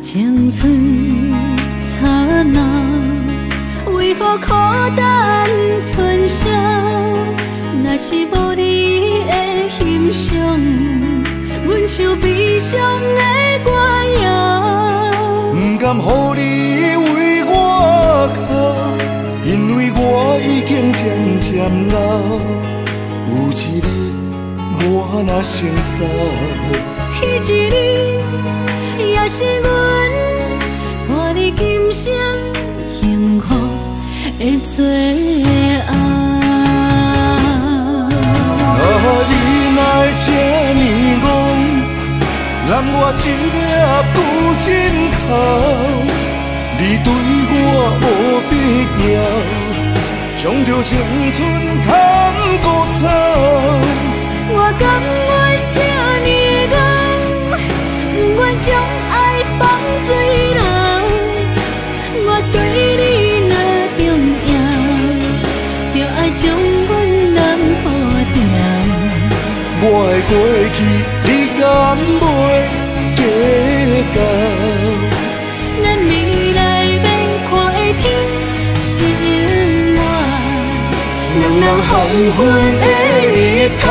青春刹那，为何孤单春宵？若是无你的欣赏，阮像悲伤的歌谣。不甘予你为我哭，因为我已经渐渐老。有一日我若先走，彼一日也是阮伴你今生幸福的最后。你哪会这呢戆？揽我一粒旧枕头，你对我无必要，将着青春砍孤草。我甘愿这呢戆，不愿将爱放水流。我对你若重要，就爱将阮人付掉。我的过去，你敢袂计较？咱未来免看的天是永远，两人黄昏的日头。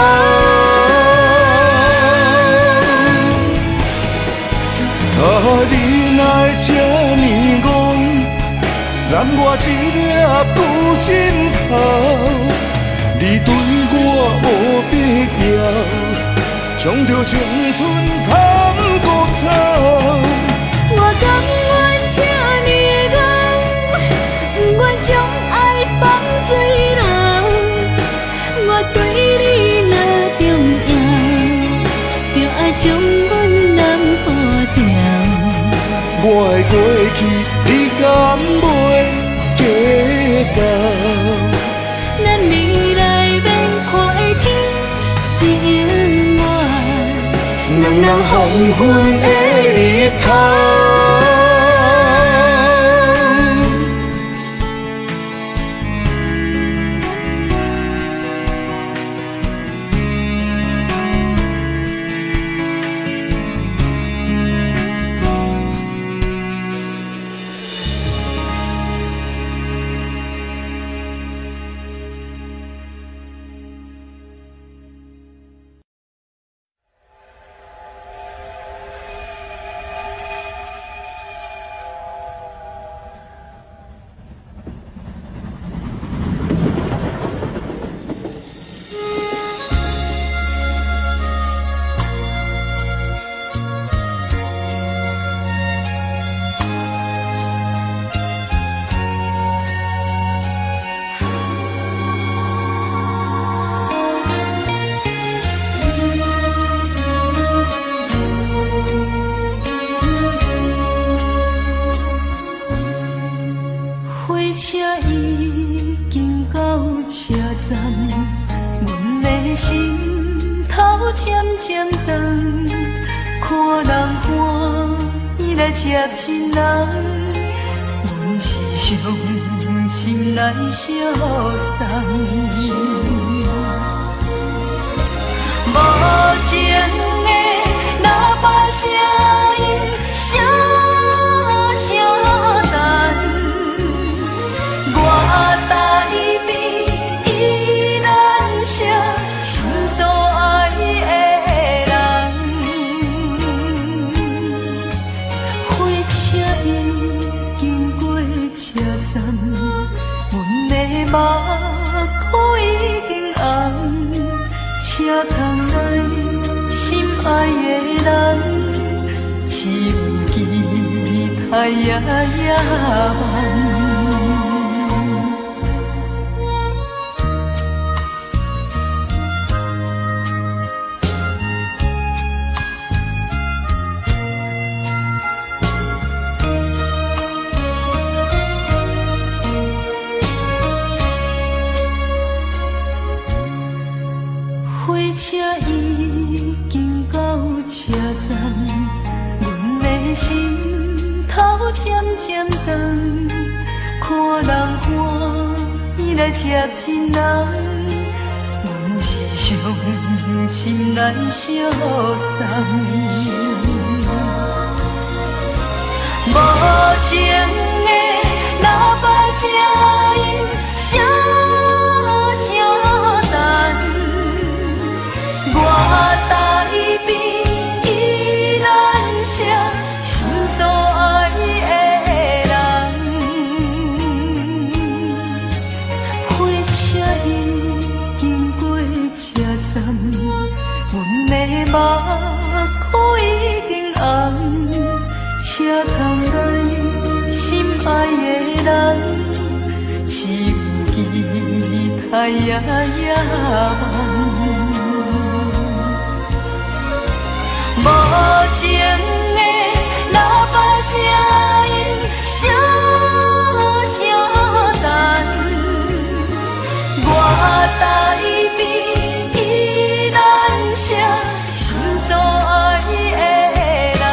你哪会这呢戆？揽我一粒旧枕头，你对我无必要，将着青春砍孤草。我甘愿这呢戆，不愿将爱放水流。我对你若重要，就爱将阮人付掉。我的过去，你敢袂计较？咱未来免看的天是永远，两人黄昏的日头。车已经到车站，阮的心头渐渐重，看人欢喜来接亲人，阮是伤心来相送。无情的喇叭声音，声声哎呀呀梦。火车已经到车站，阮的心头渐渐长，看人欢喜来接亲人，阮是伤心来相送。无情的喇叭声音，声声淡。我台边依然写心所爱的人，火车已经过车站，阮的目眶已经红，车窗内心爱的人，只有期待呀呀梦。无情的喇叭声音，声声淡。我台边依然写心所爱的人，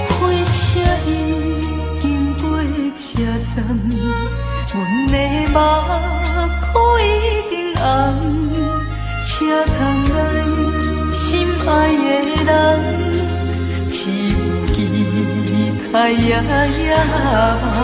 火车已经过车站，阮的目眶已经红。车窗内心爱的人，只有期待呀呀梦。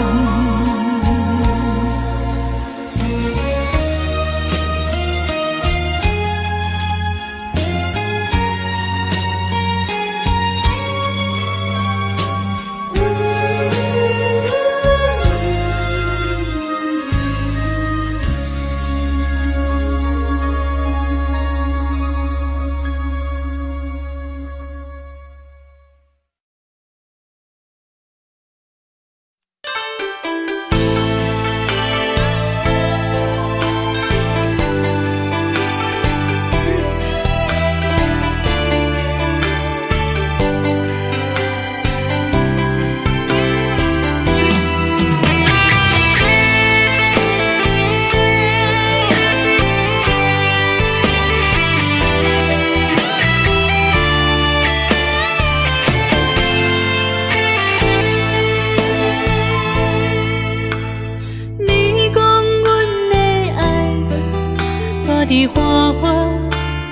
伫花花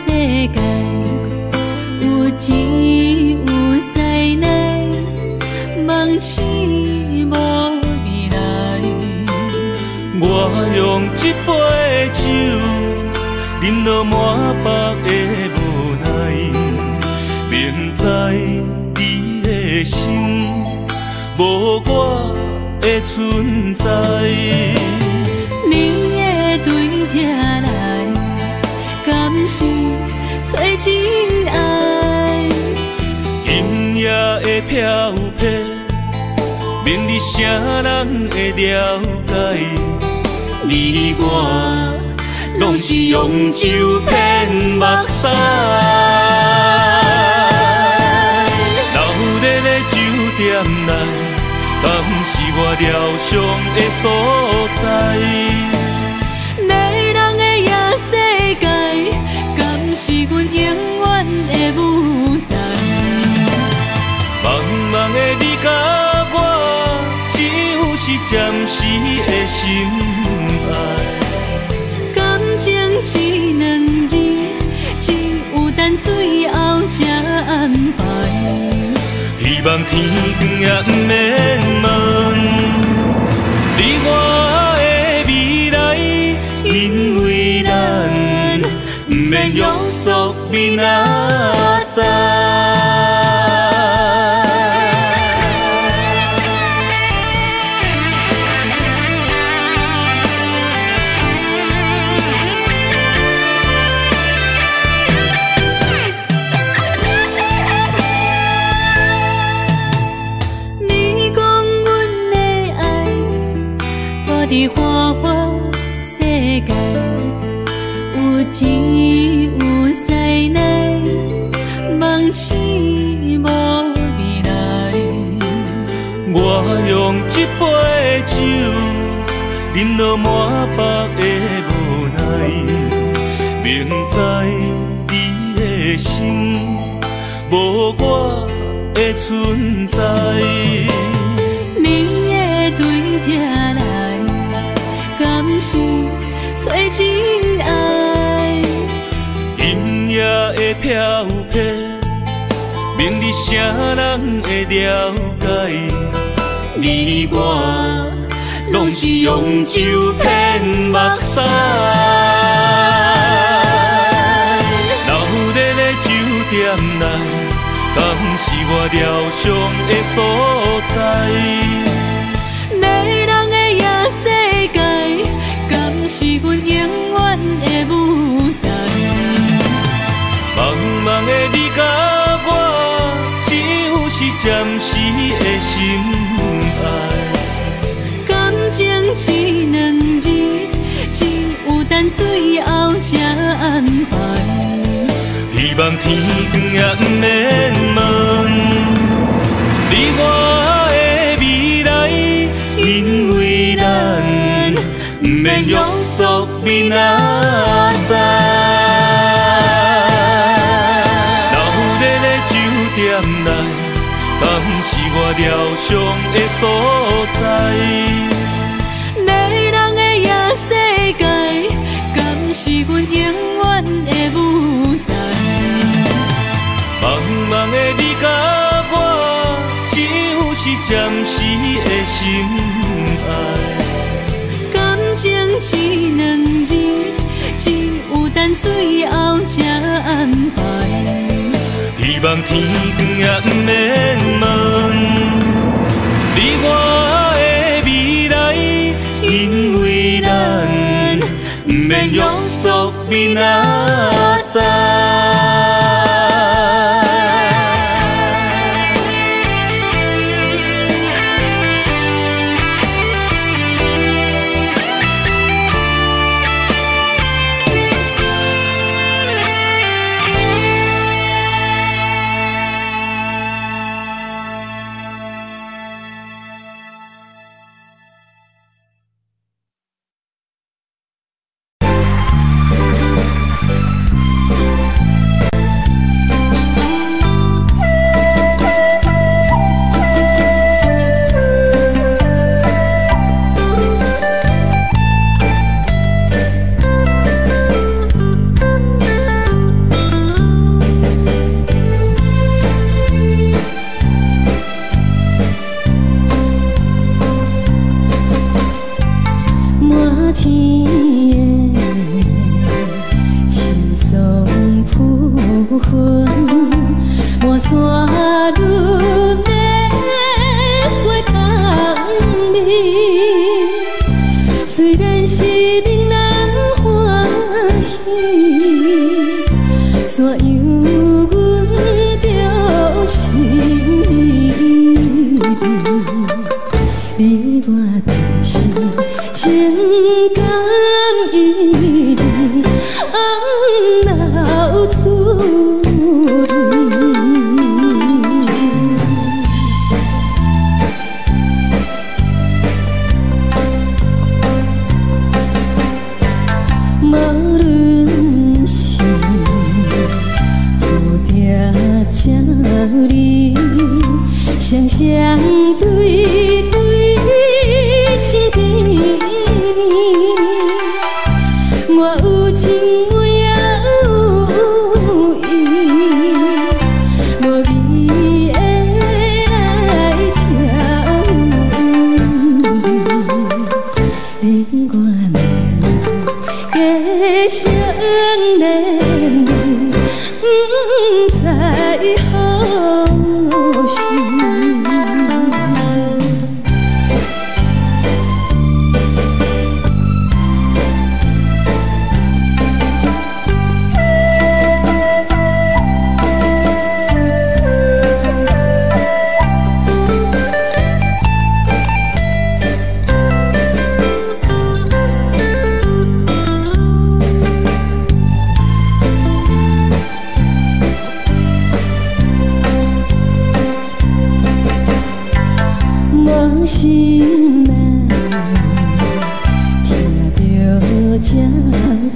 世界，有钱有势来，梦醒无未来。我用一杯酒，饮落满腹的无奈，明知你的心无我的存在。你的对这来，敢是找真爱？今夜的飘撇，明日谁人会了解？你我拢是用酒骗目屎，流热的酒店内，敢是我疗伤的所在？迷人的夜世界，敢是阮永远的舞台？茫茫的你甲我，只有是暂时的心爱。感情只两字，只有等最后才安排。希望天光也不免问，你我的未来，因为咱不免约束明仔载。只有西南，梦醒无未来。我用一杯酒，饮落满腹的无奈，明知伊的心无我的存在。你的对这来，敢是找真爱？音乐的飘飘，明日啥人会了解？你我拢是用酒骗目屎，留在咧酒店内，敢是我疗伤的所在？迷人的夜世界，敢是阮永远的舞台？茫茫的你甲我，只有是暂时的心爱。感情只两字，只有等最后才安排。希望天光也不免问你我的未来，因为咱不免约束明仔载。留在咧酒店内，敢是我疗伤的所在？迷人的夜世界，敢是阮永远的舞台？茫茫的你甲我，只有是暂时的心爱。感情只两字，只有等最后才安排。希望天光也不免问你我的未来，因为咱不免约束明仔载。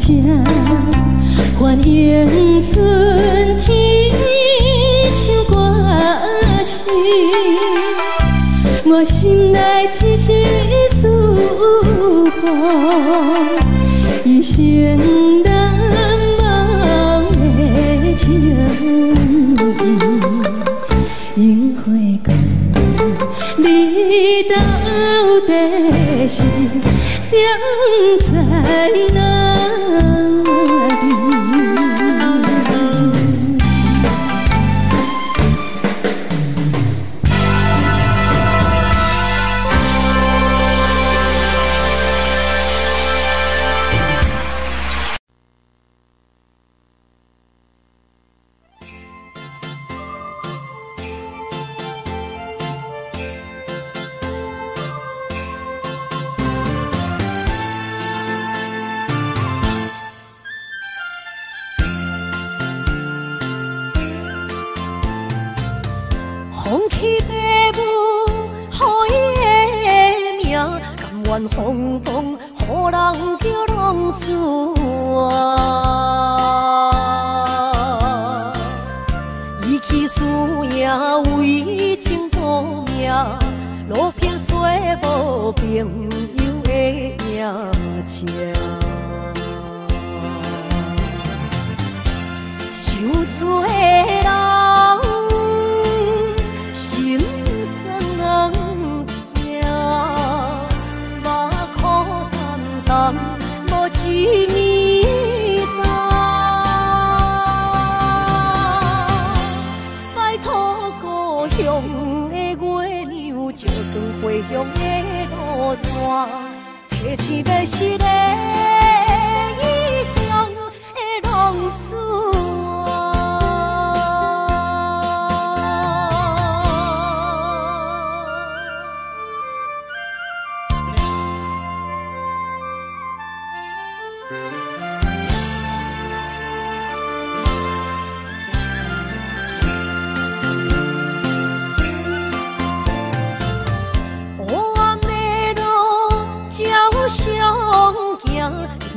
这欢迎春天唱歌声，我心内只是思念，一生难忘的情意。樱花讲，你到底是踮在哪里？风起爸母，予伊的名，甘愿轰动，予人叫浪子啊！伊去输赢为情搏命，路撇做无朋友的赢情。受罪的人。心酸人听，目眶淡淡，无一面重。拜托故乡的月亮，照光回乡的路线，提醒要是个异乡的浪子。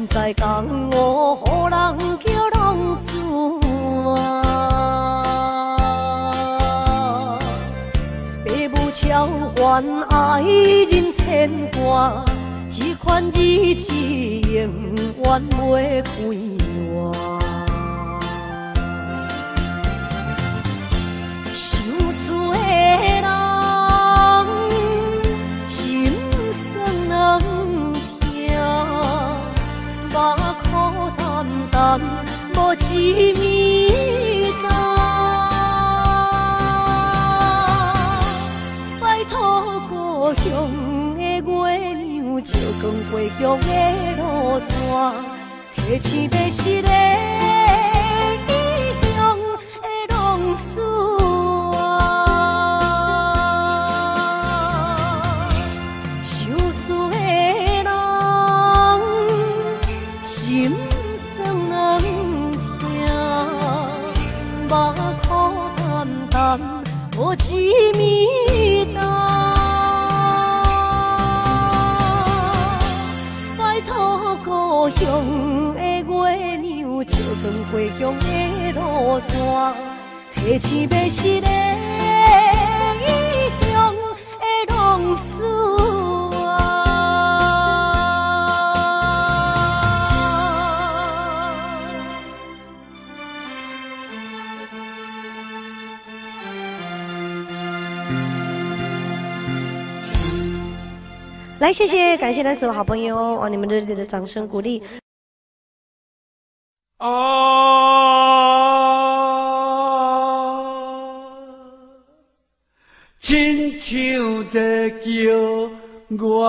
在江湖，予人叫浪子啊！爸母超还爱人千万，这款日子永远袂开完。受罪的人，心酸人听。目眶淡淡，无一面重。拜托故乡的月亮，照光回乡的路线，提醒要是个异乡的浪子啊！受罪的人。心酸人听，目眶淡淡，无一面重。拜托故乡的月亮，照光回乡的路线，提醒要是个异乡的浪子啊！来，谢谢，感谢来所有好朋友，哇，你们热烈的掌声鼓励。亲像在叫我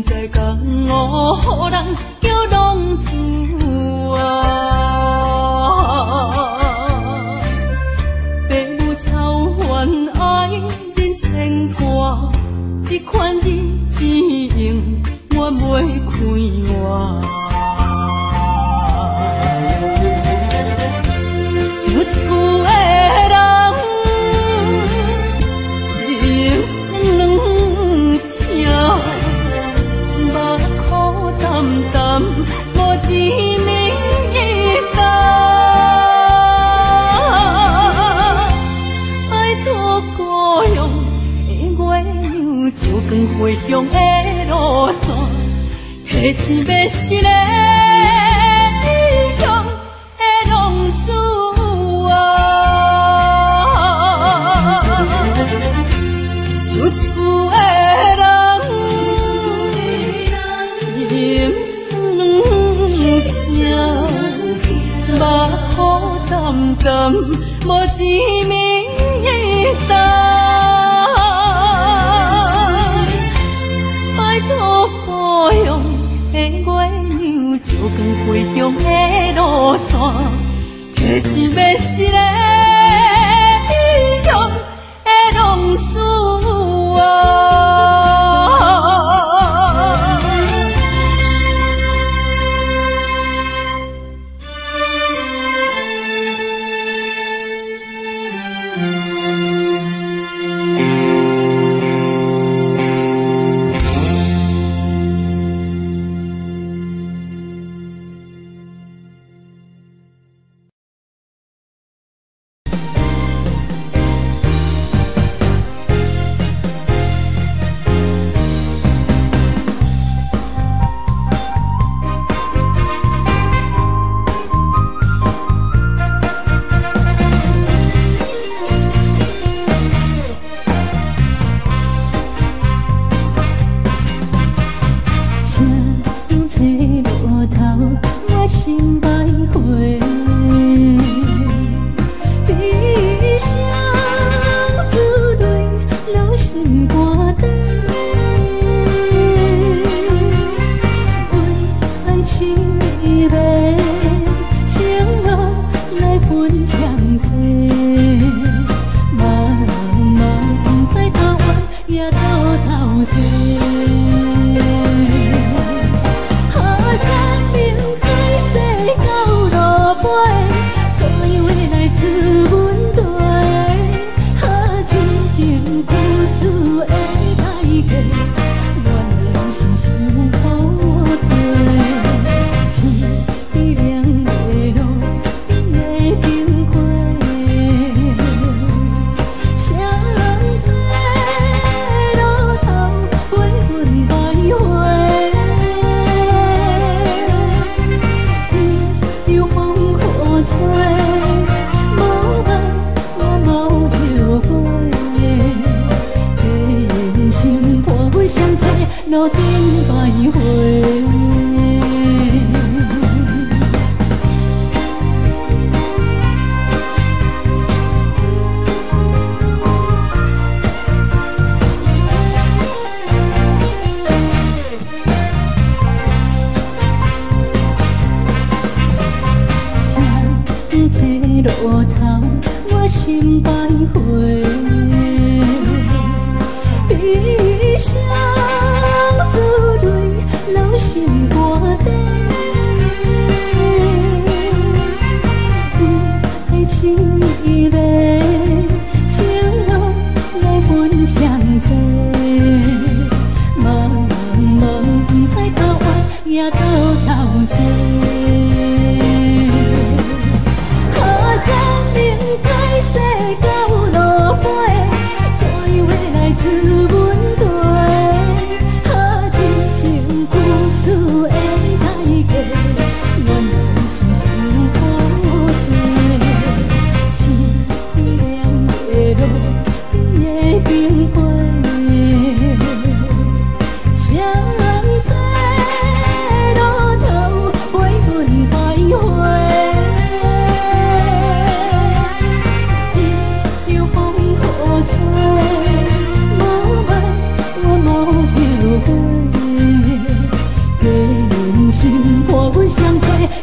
不知江湖人叫浪子啊，父母操怨爱人牵挂，这款日子用我袂开我。想厝的人心酸两条，目苦淡淡无滋味甘，爱托故乡的月亮照光回乡的路线，提醒要是个异乡的浪子。有厝的人，心酸两条，目苦淡淡，无滋味甘。拜托故乡的月亮照光回乡的路线，提醒要是个异乡的浪子。路顶徘徊。相册路头，我心徘徊。悲伤。流心肝底，爱情意味，情路来分相济，茫茫不知到弯也到头西。好生命改写到路尾，再回来自阮地。相册路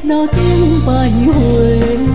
路顶徘徊。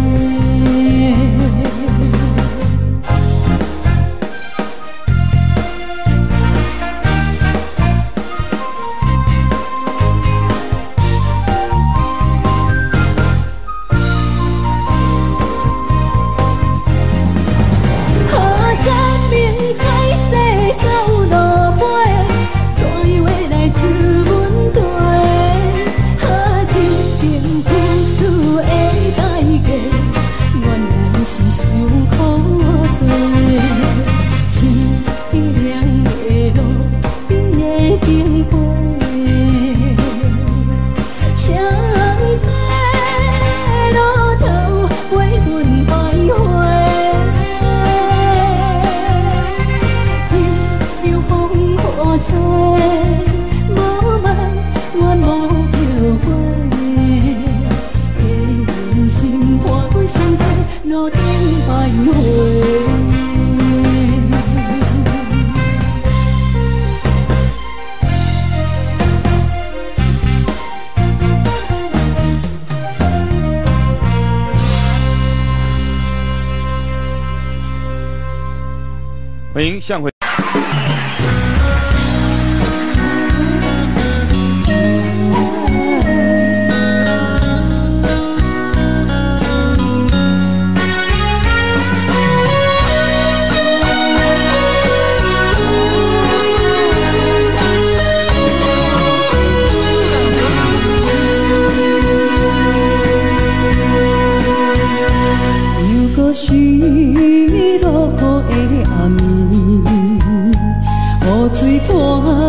欢迎向回。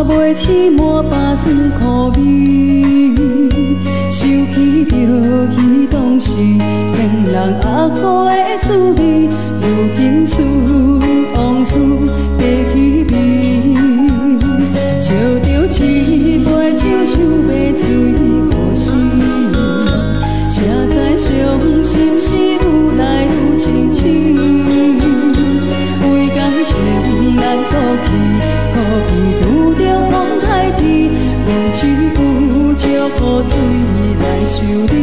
袂起满巴酸苦味，想起着彼当时骗人压苦的滋味，如今思往事加稀微，笑着一杯酒想要醉过时，谁知伤心事愈来愈清醒，为感情难过去，可比拄着风台天，阮只有借雨水来修理。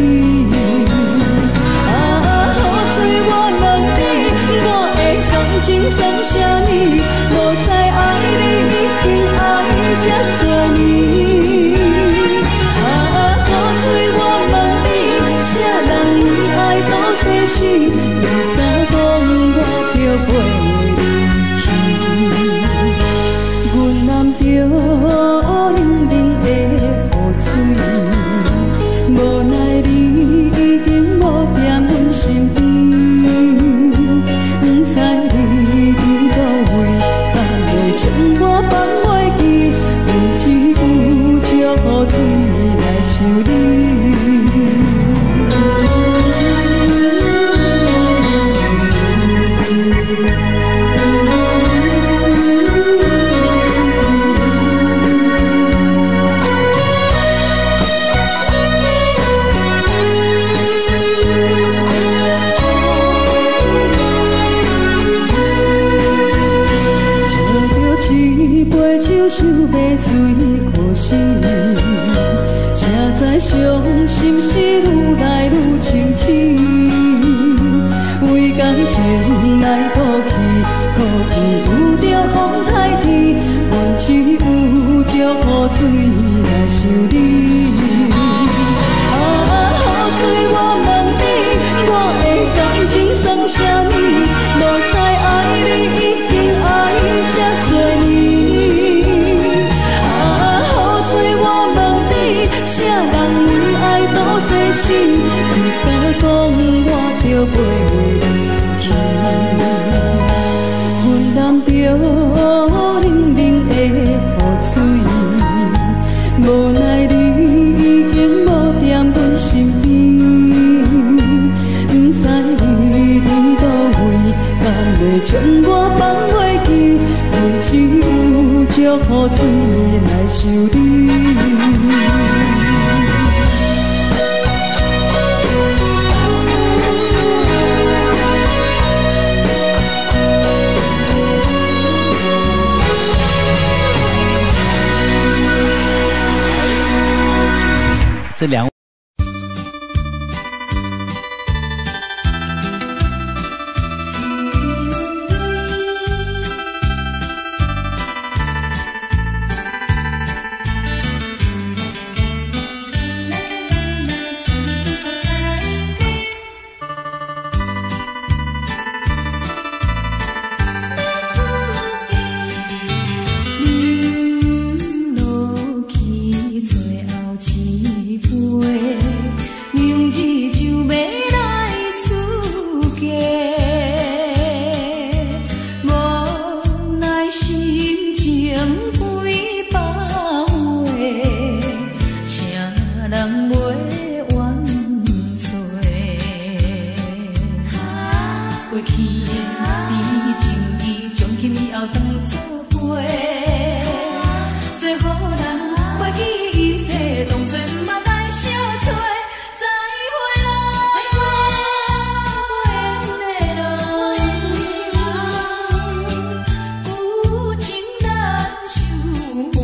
啊，雨水我问你，我的感情算啥呢？无知爱你已经爱这多年。啊，雨水我问你，啥人为爱到生死？你敢讲我着陪？着冷冷的雨水，无奈你已经无在阮身边，不知你伫倒位，敢会将我放袂记？阮只有借雨水来想你。想要醉过时，谁知伤心事愈来愈清醒，为感情来过去，可比有着风台天，阮只有借雨水来想你。啊，雨水我问你，我的感情算啥呢？无知爱你已经爱这多年。啥人为爱到生死？你敢讲我着陪你去？阮淋着冷冷的雨水，无奈你已经无在阮身边，不知你伫倒位，敢会将我放袂记？阮只有借雨水来想你。这两一杯，明日就要来出嫁，无奈心情几百回，请人袂完找。过去的甜情意，从今以后当作陪。最好咱袂记一切，当作毋捌来相找。再会啦，有情难收回。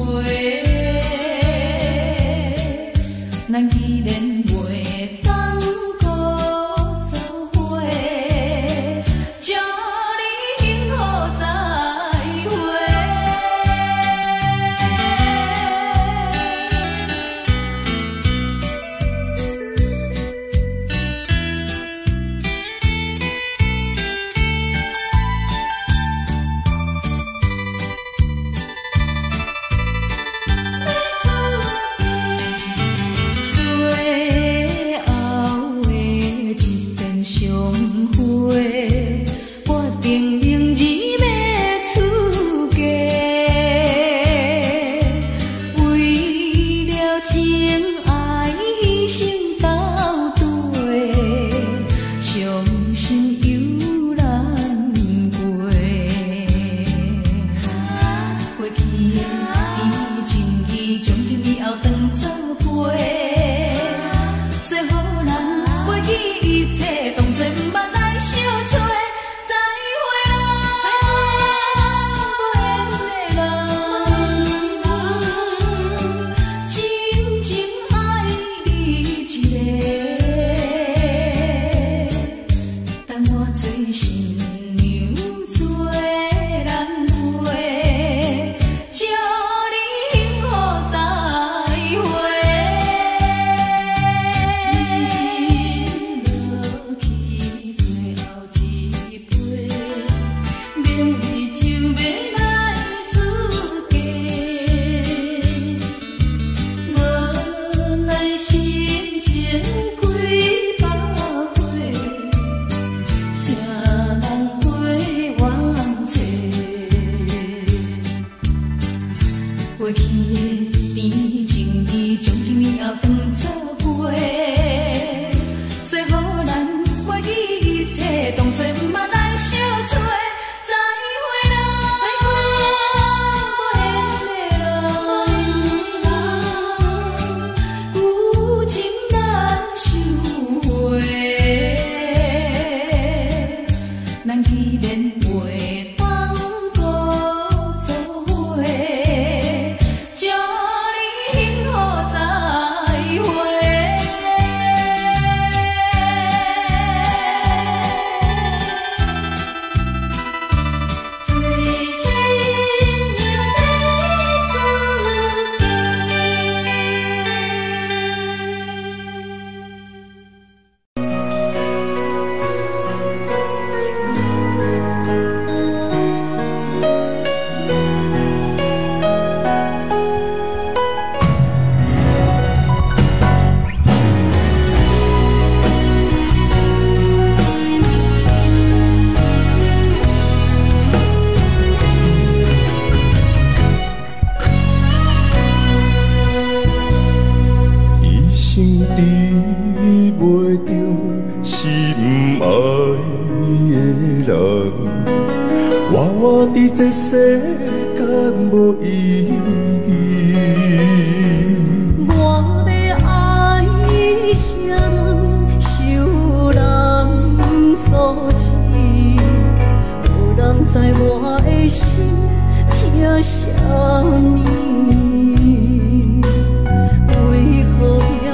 咱既然袂当搁做伙，祝你幸福再会。最后的一遍相会，我定明日要出嫁，为了情爱牺牲斗对，伤心犹难过。过去的甜情意，从今以后当作陪。最好咱袂记一切，当作毋捌来相找。再会啦，真情爱你一个，等我做新娘做人陪，祝你幸福再会。落去最后一杯，明日就要来出嫁，无奈心情几百回，谁人陪冤找？过去的甜情意，从今以后当作陪。最好咱袂记一切，当作毋捌来相找。再会啦，有情难收回。咱既然袂当搁做伙，祝你幸福再会。最新娘要出一生治袂着心爱的人，活活伫这世间无意义。我要爱谁人，受人所欺，无人知我的心疼啥物。为何人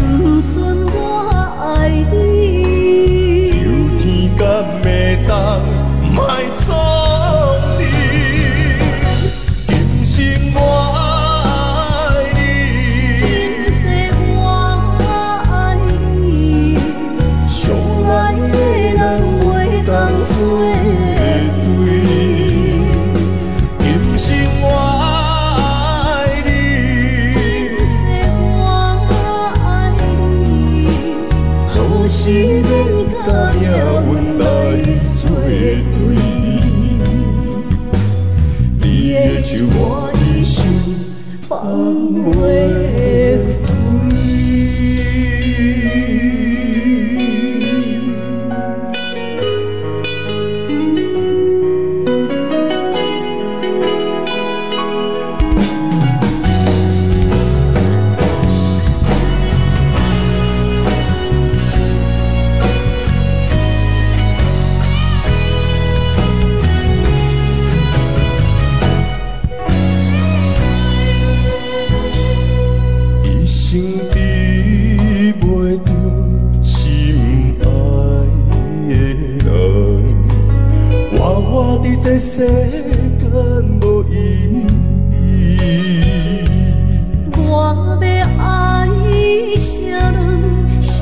不算我爱你？有天敢会当卖错你，今生我爱你，今世我爱你，相爱的人袂当做是免甲命运来作对。你的手我的心放袂开。这世间无意义，我要爱啥人，受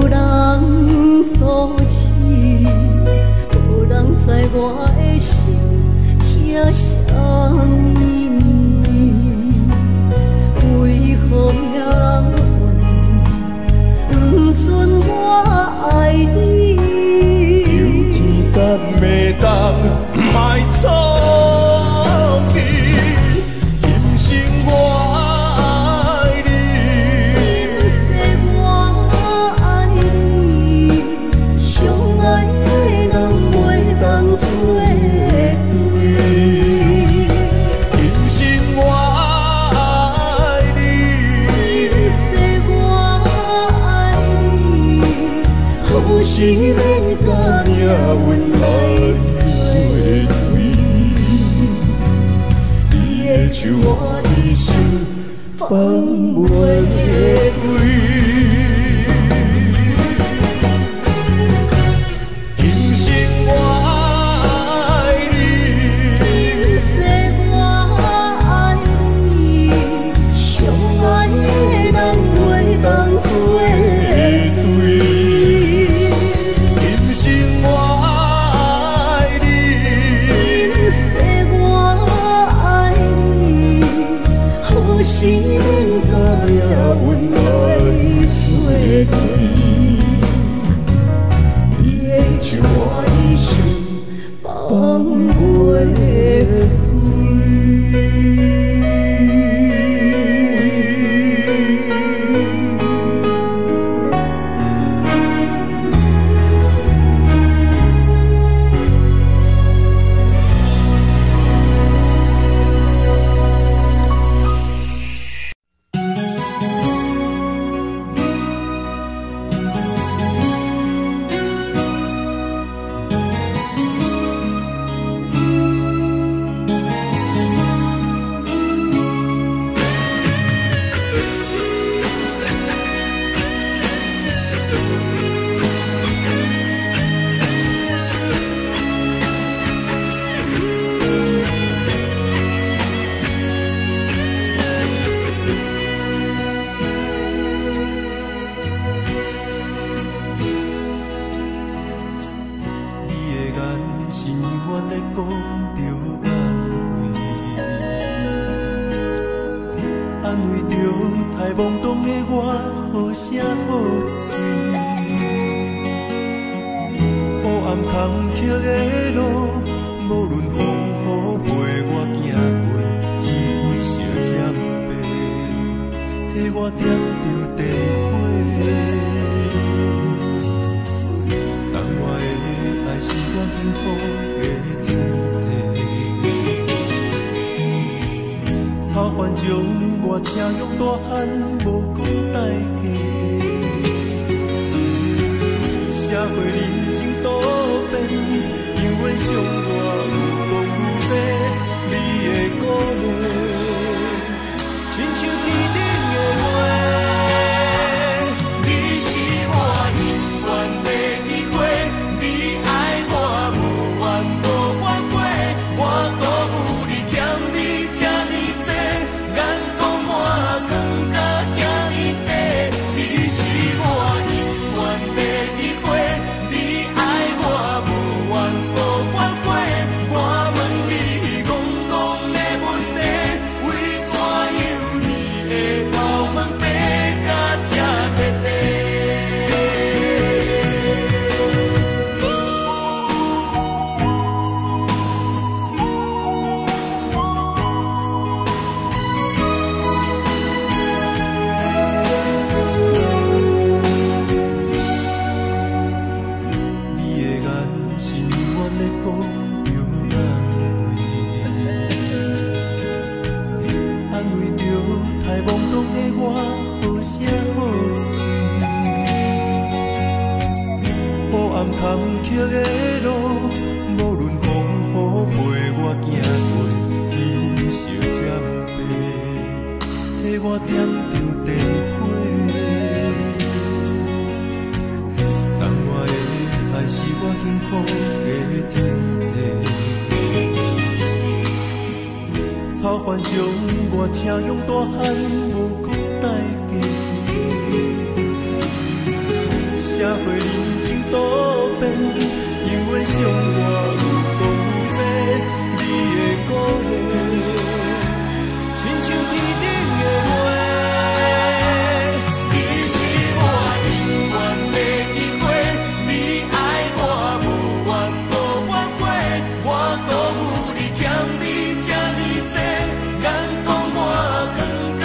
人所欺，无人知我的心疼啥物，为何命运不准我爱你？有天敢袂当。卖错意，今生我爱你，今世我爱你，相爱的人袂当做对。今生我爱你，今世我爱你，好是免甲命运来。手我的心放袂开，今生我爱你，今世我爱你，相爱的人袂当做对。今生我爱你，今世我爱你。好是免甲命运来作对，你的手我的心放袂开。关过。太懵懂的我，好声好嘴。黑暗坎坷的路，无论风雨陪我行过，天昏烧渐白，替我点着灯火。当我的爱是我幸福的天地，草原将我请用大汉，无讲代价。社会人情多变，永远相我愈讲愈多，你的鼓励，亲像天顶的花。你是我永远的机会，你爱我无怨无怨悔，我辜负你欠你这呢多，人讲我更加。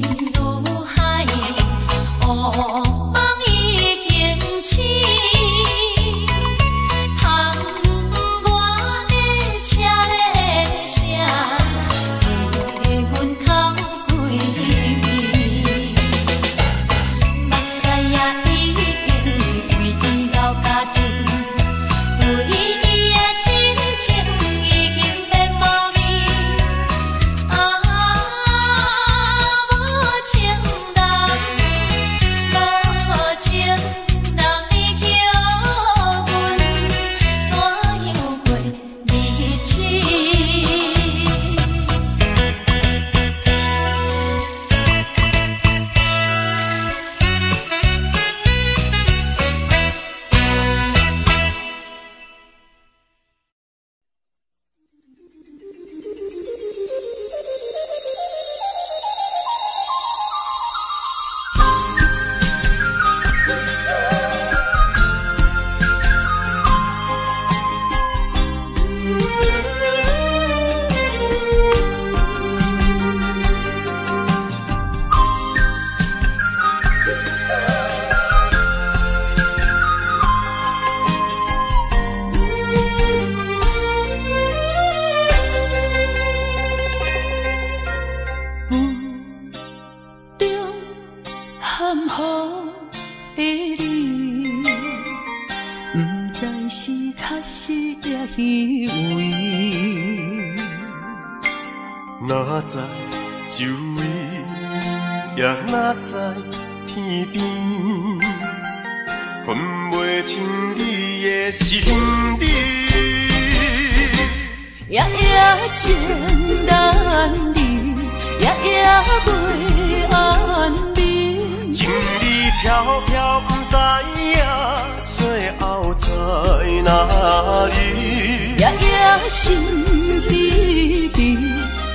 心如海，乌梦已经醒。窗外的车的声，替阮哭几暝。目屎也已经为伊流甲尽，为伊的真情已经变无味。无情人，无情人你叫阮怎样过日子？含糊的你，不知是确实也虚伪。哪知周围，也哪知天边，分袂清你的心理。夜情难离，夜袂安眠。情意飘飘，不知影最后在哪里。夜心悲悲，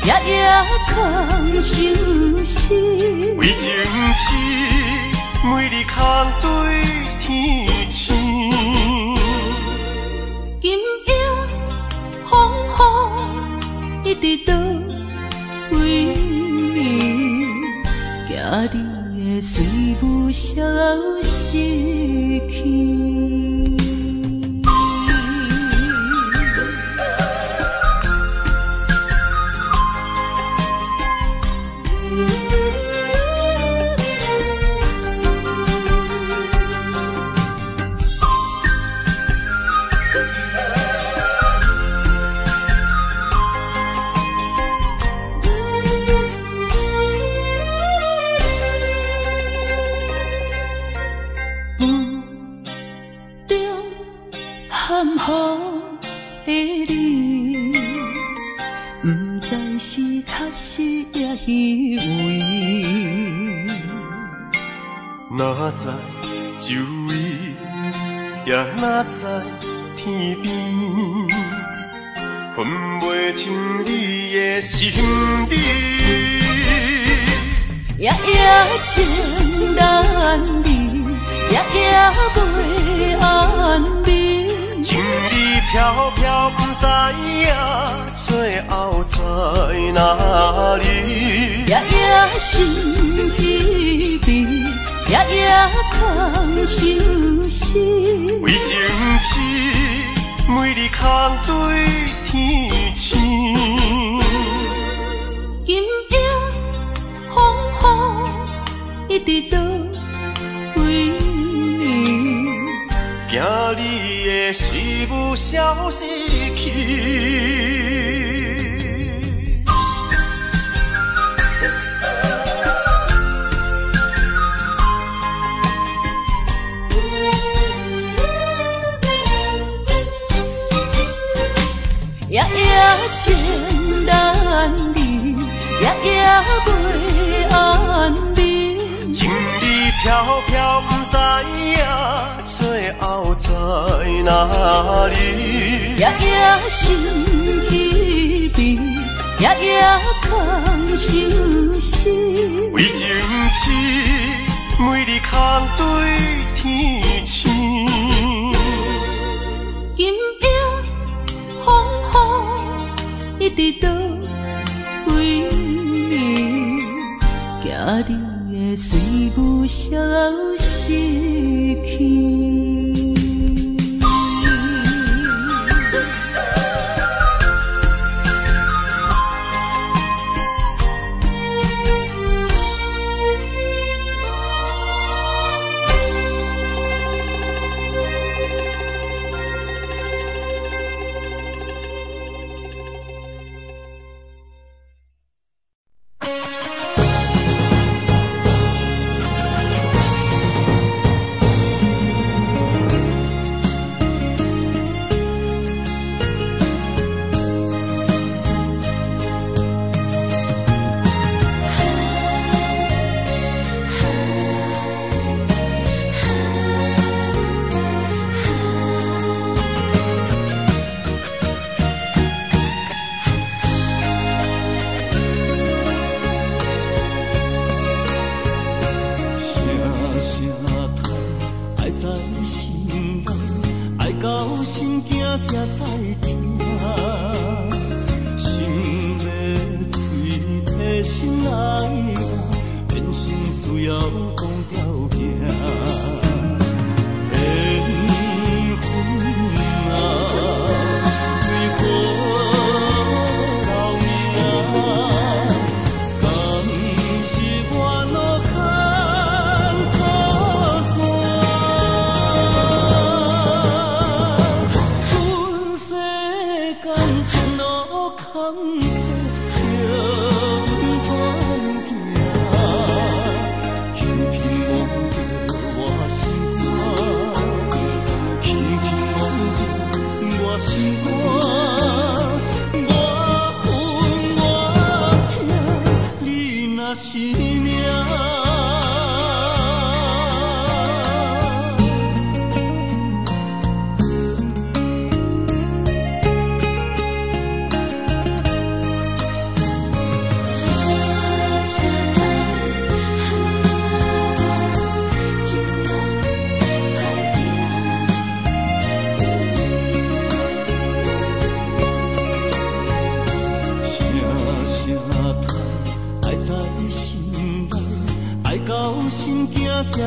夜空相思。为情痴，每日空对天星。今夜风雨一直倒位，惊你的随无消息去。含糊的你，不知是确实也虚伪。哪知周围，也哪知天边，分袂清你的心理。夜情难离，夜袂安眠。情意飘飘，不知影最后在哪里。夜心悲悲，夜空相思。为情痴，每日空对天星。今夜风雨一直倒位，惊你的随无消息去。夜情难离，夜袂安眠。情意飘飘，不知影最后在哪里。夜心悲悲，夜空相思。为情痴，每日空对天星。今夜风雨一直倒位，惊你会随舞消失去。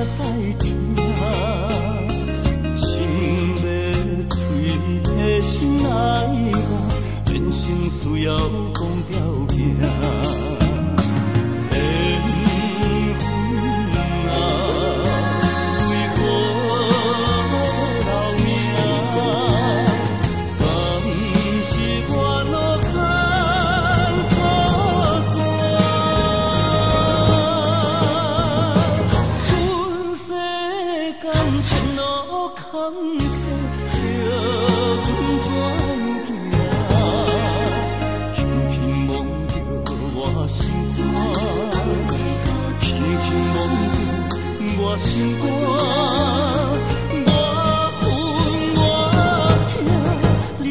才知听，心要嘴提心来话，变成需要讲条命。心肝，我恨我痛，你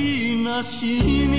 若是命。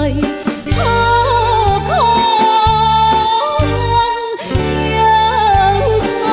苦苦情怀。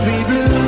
be blue.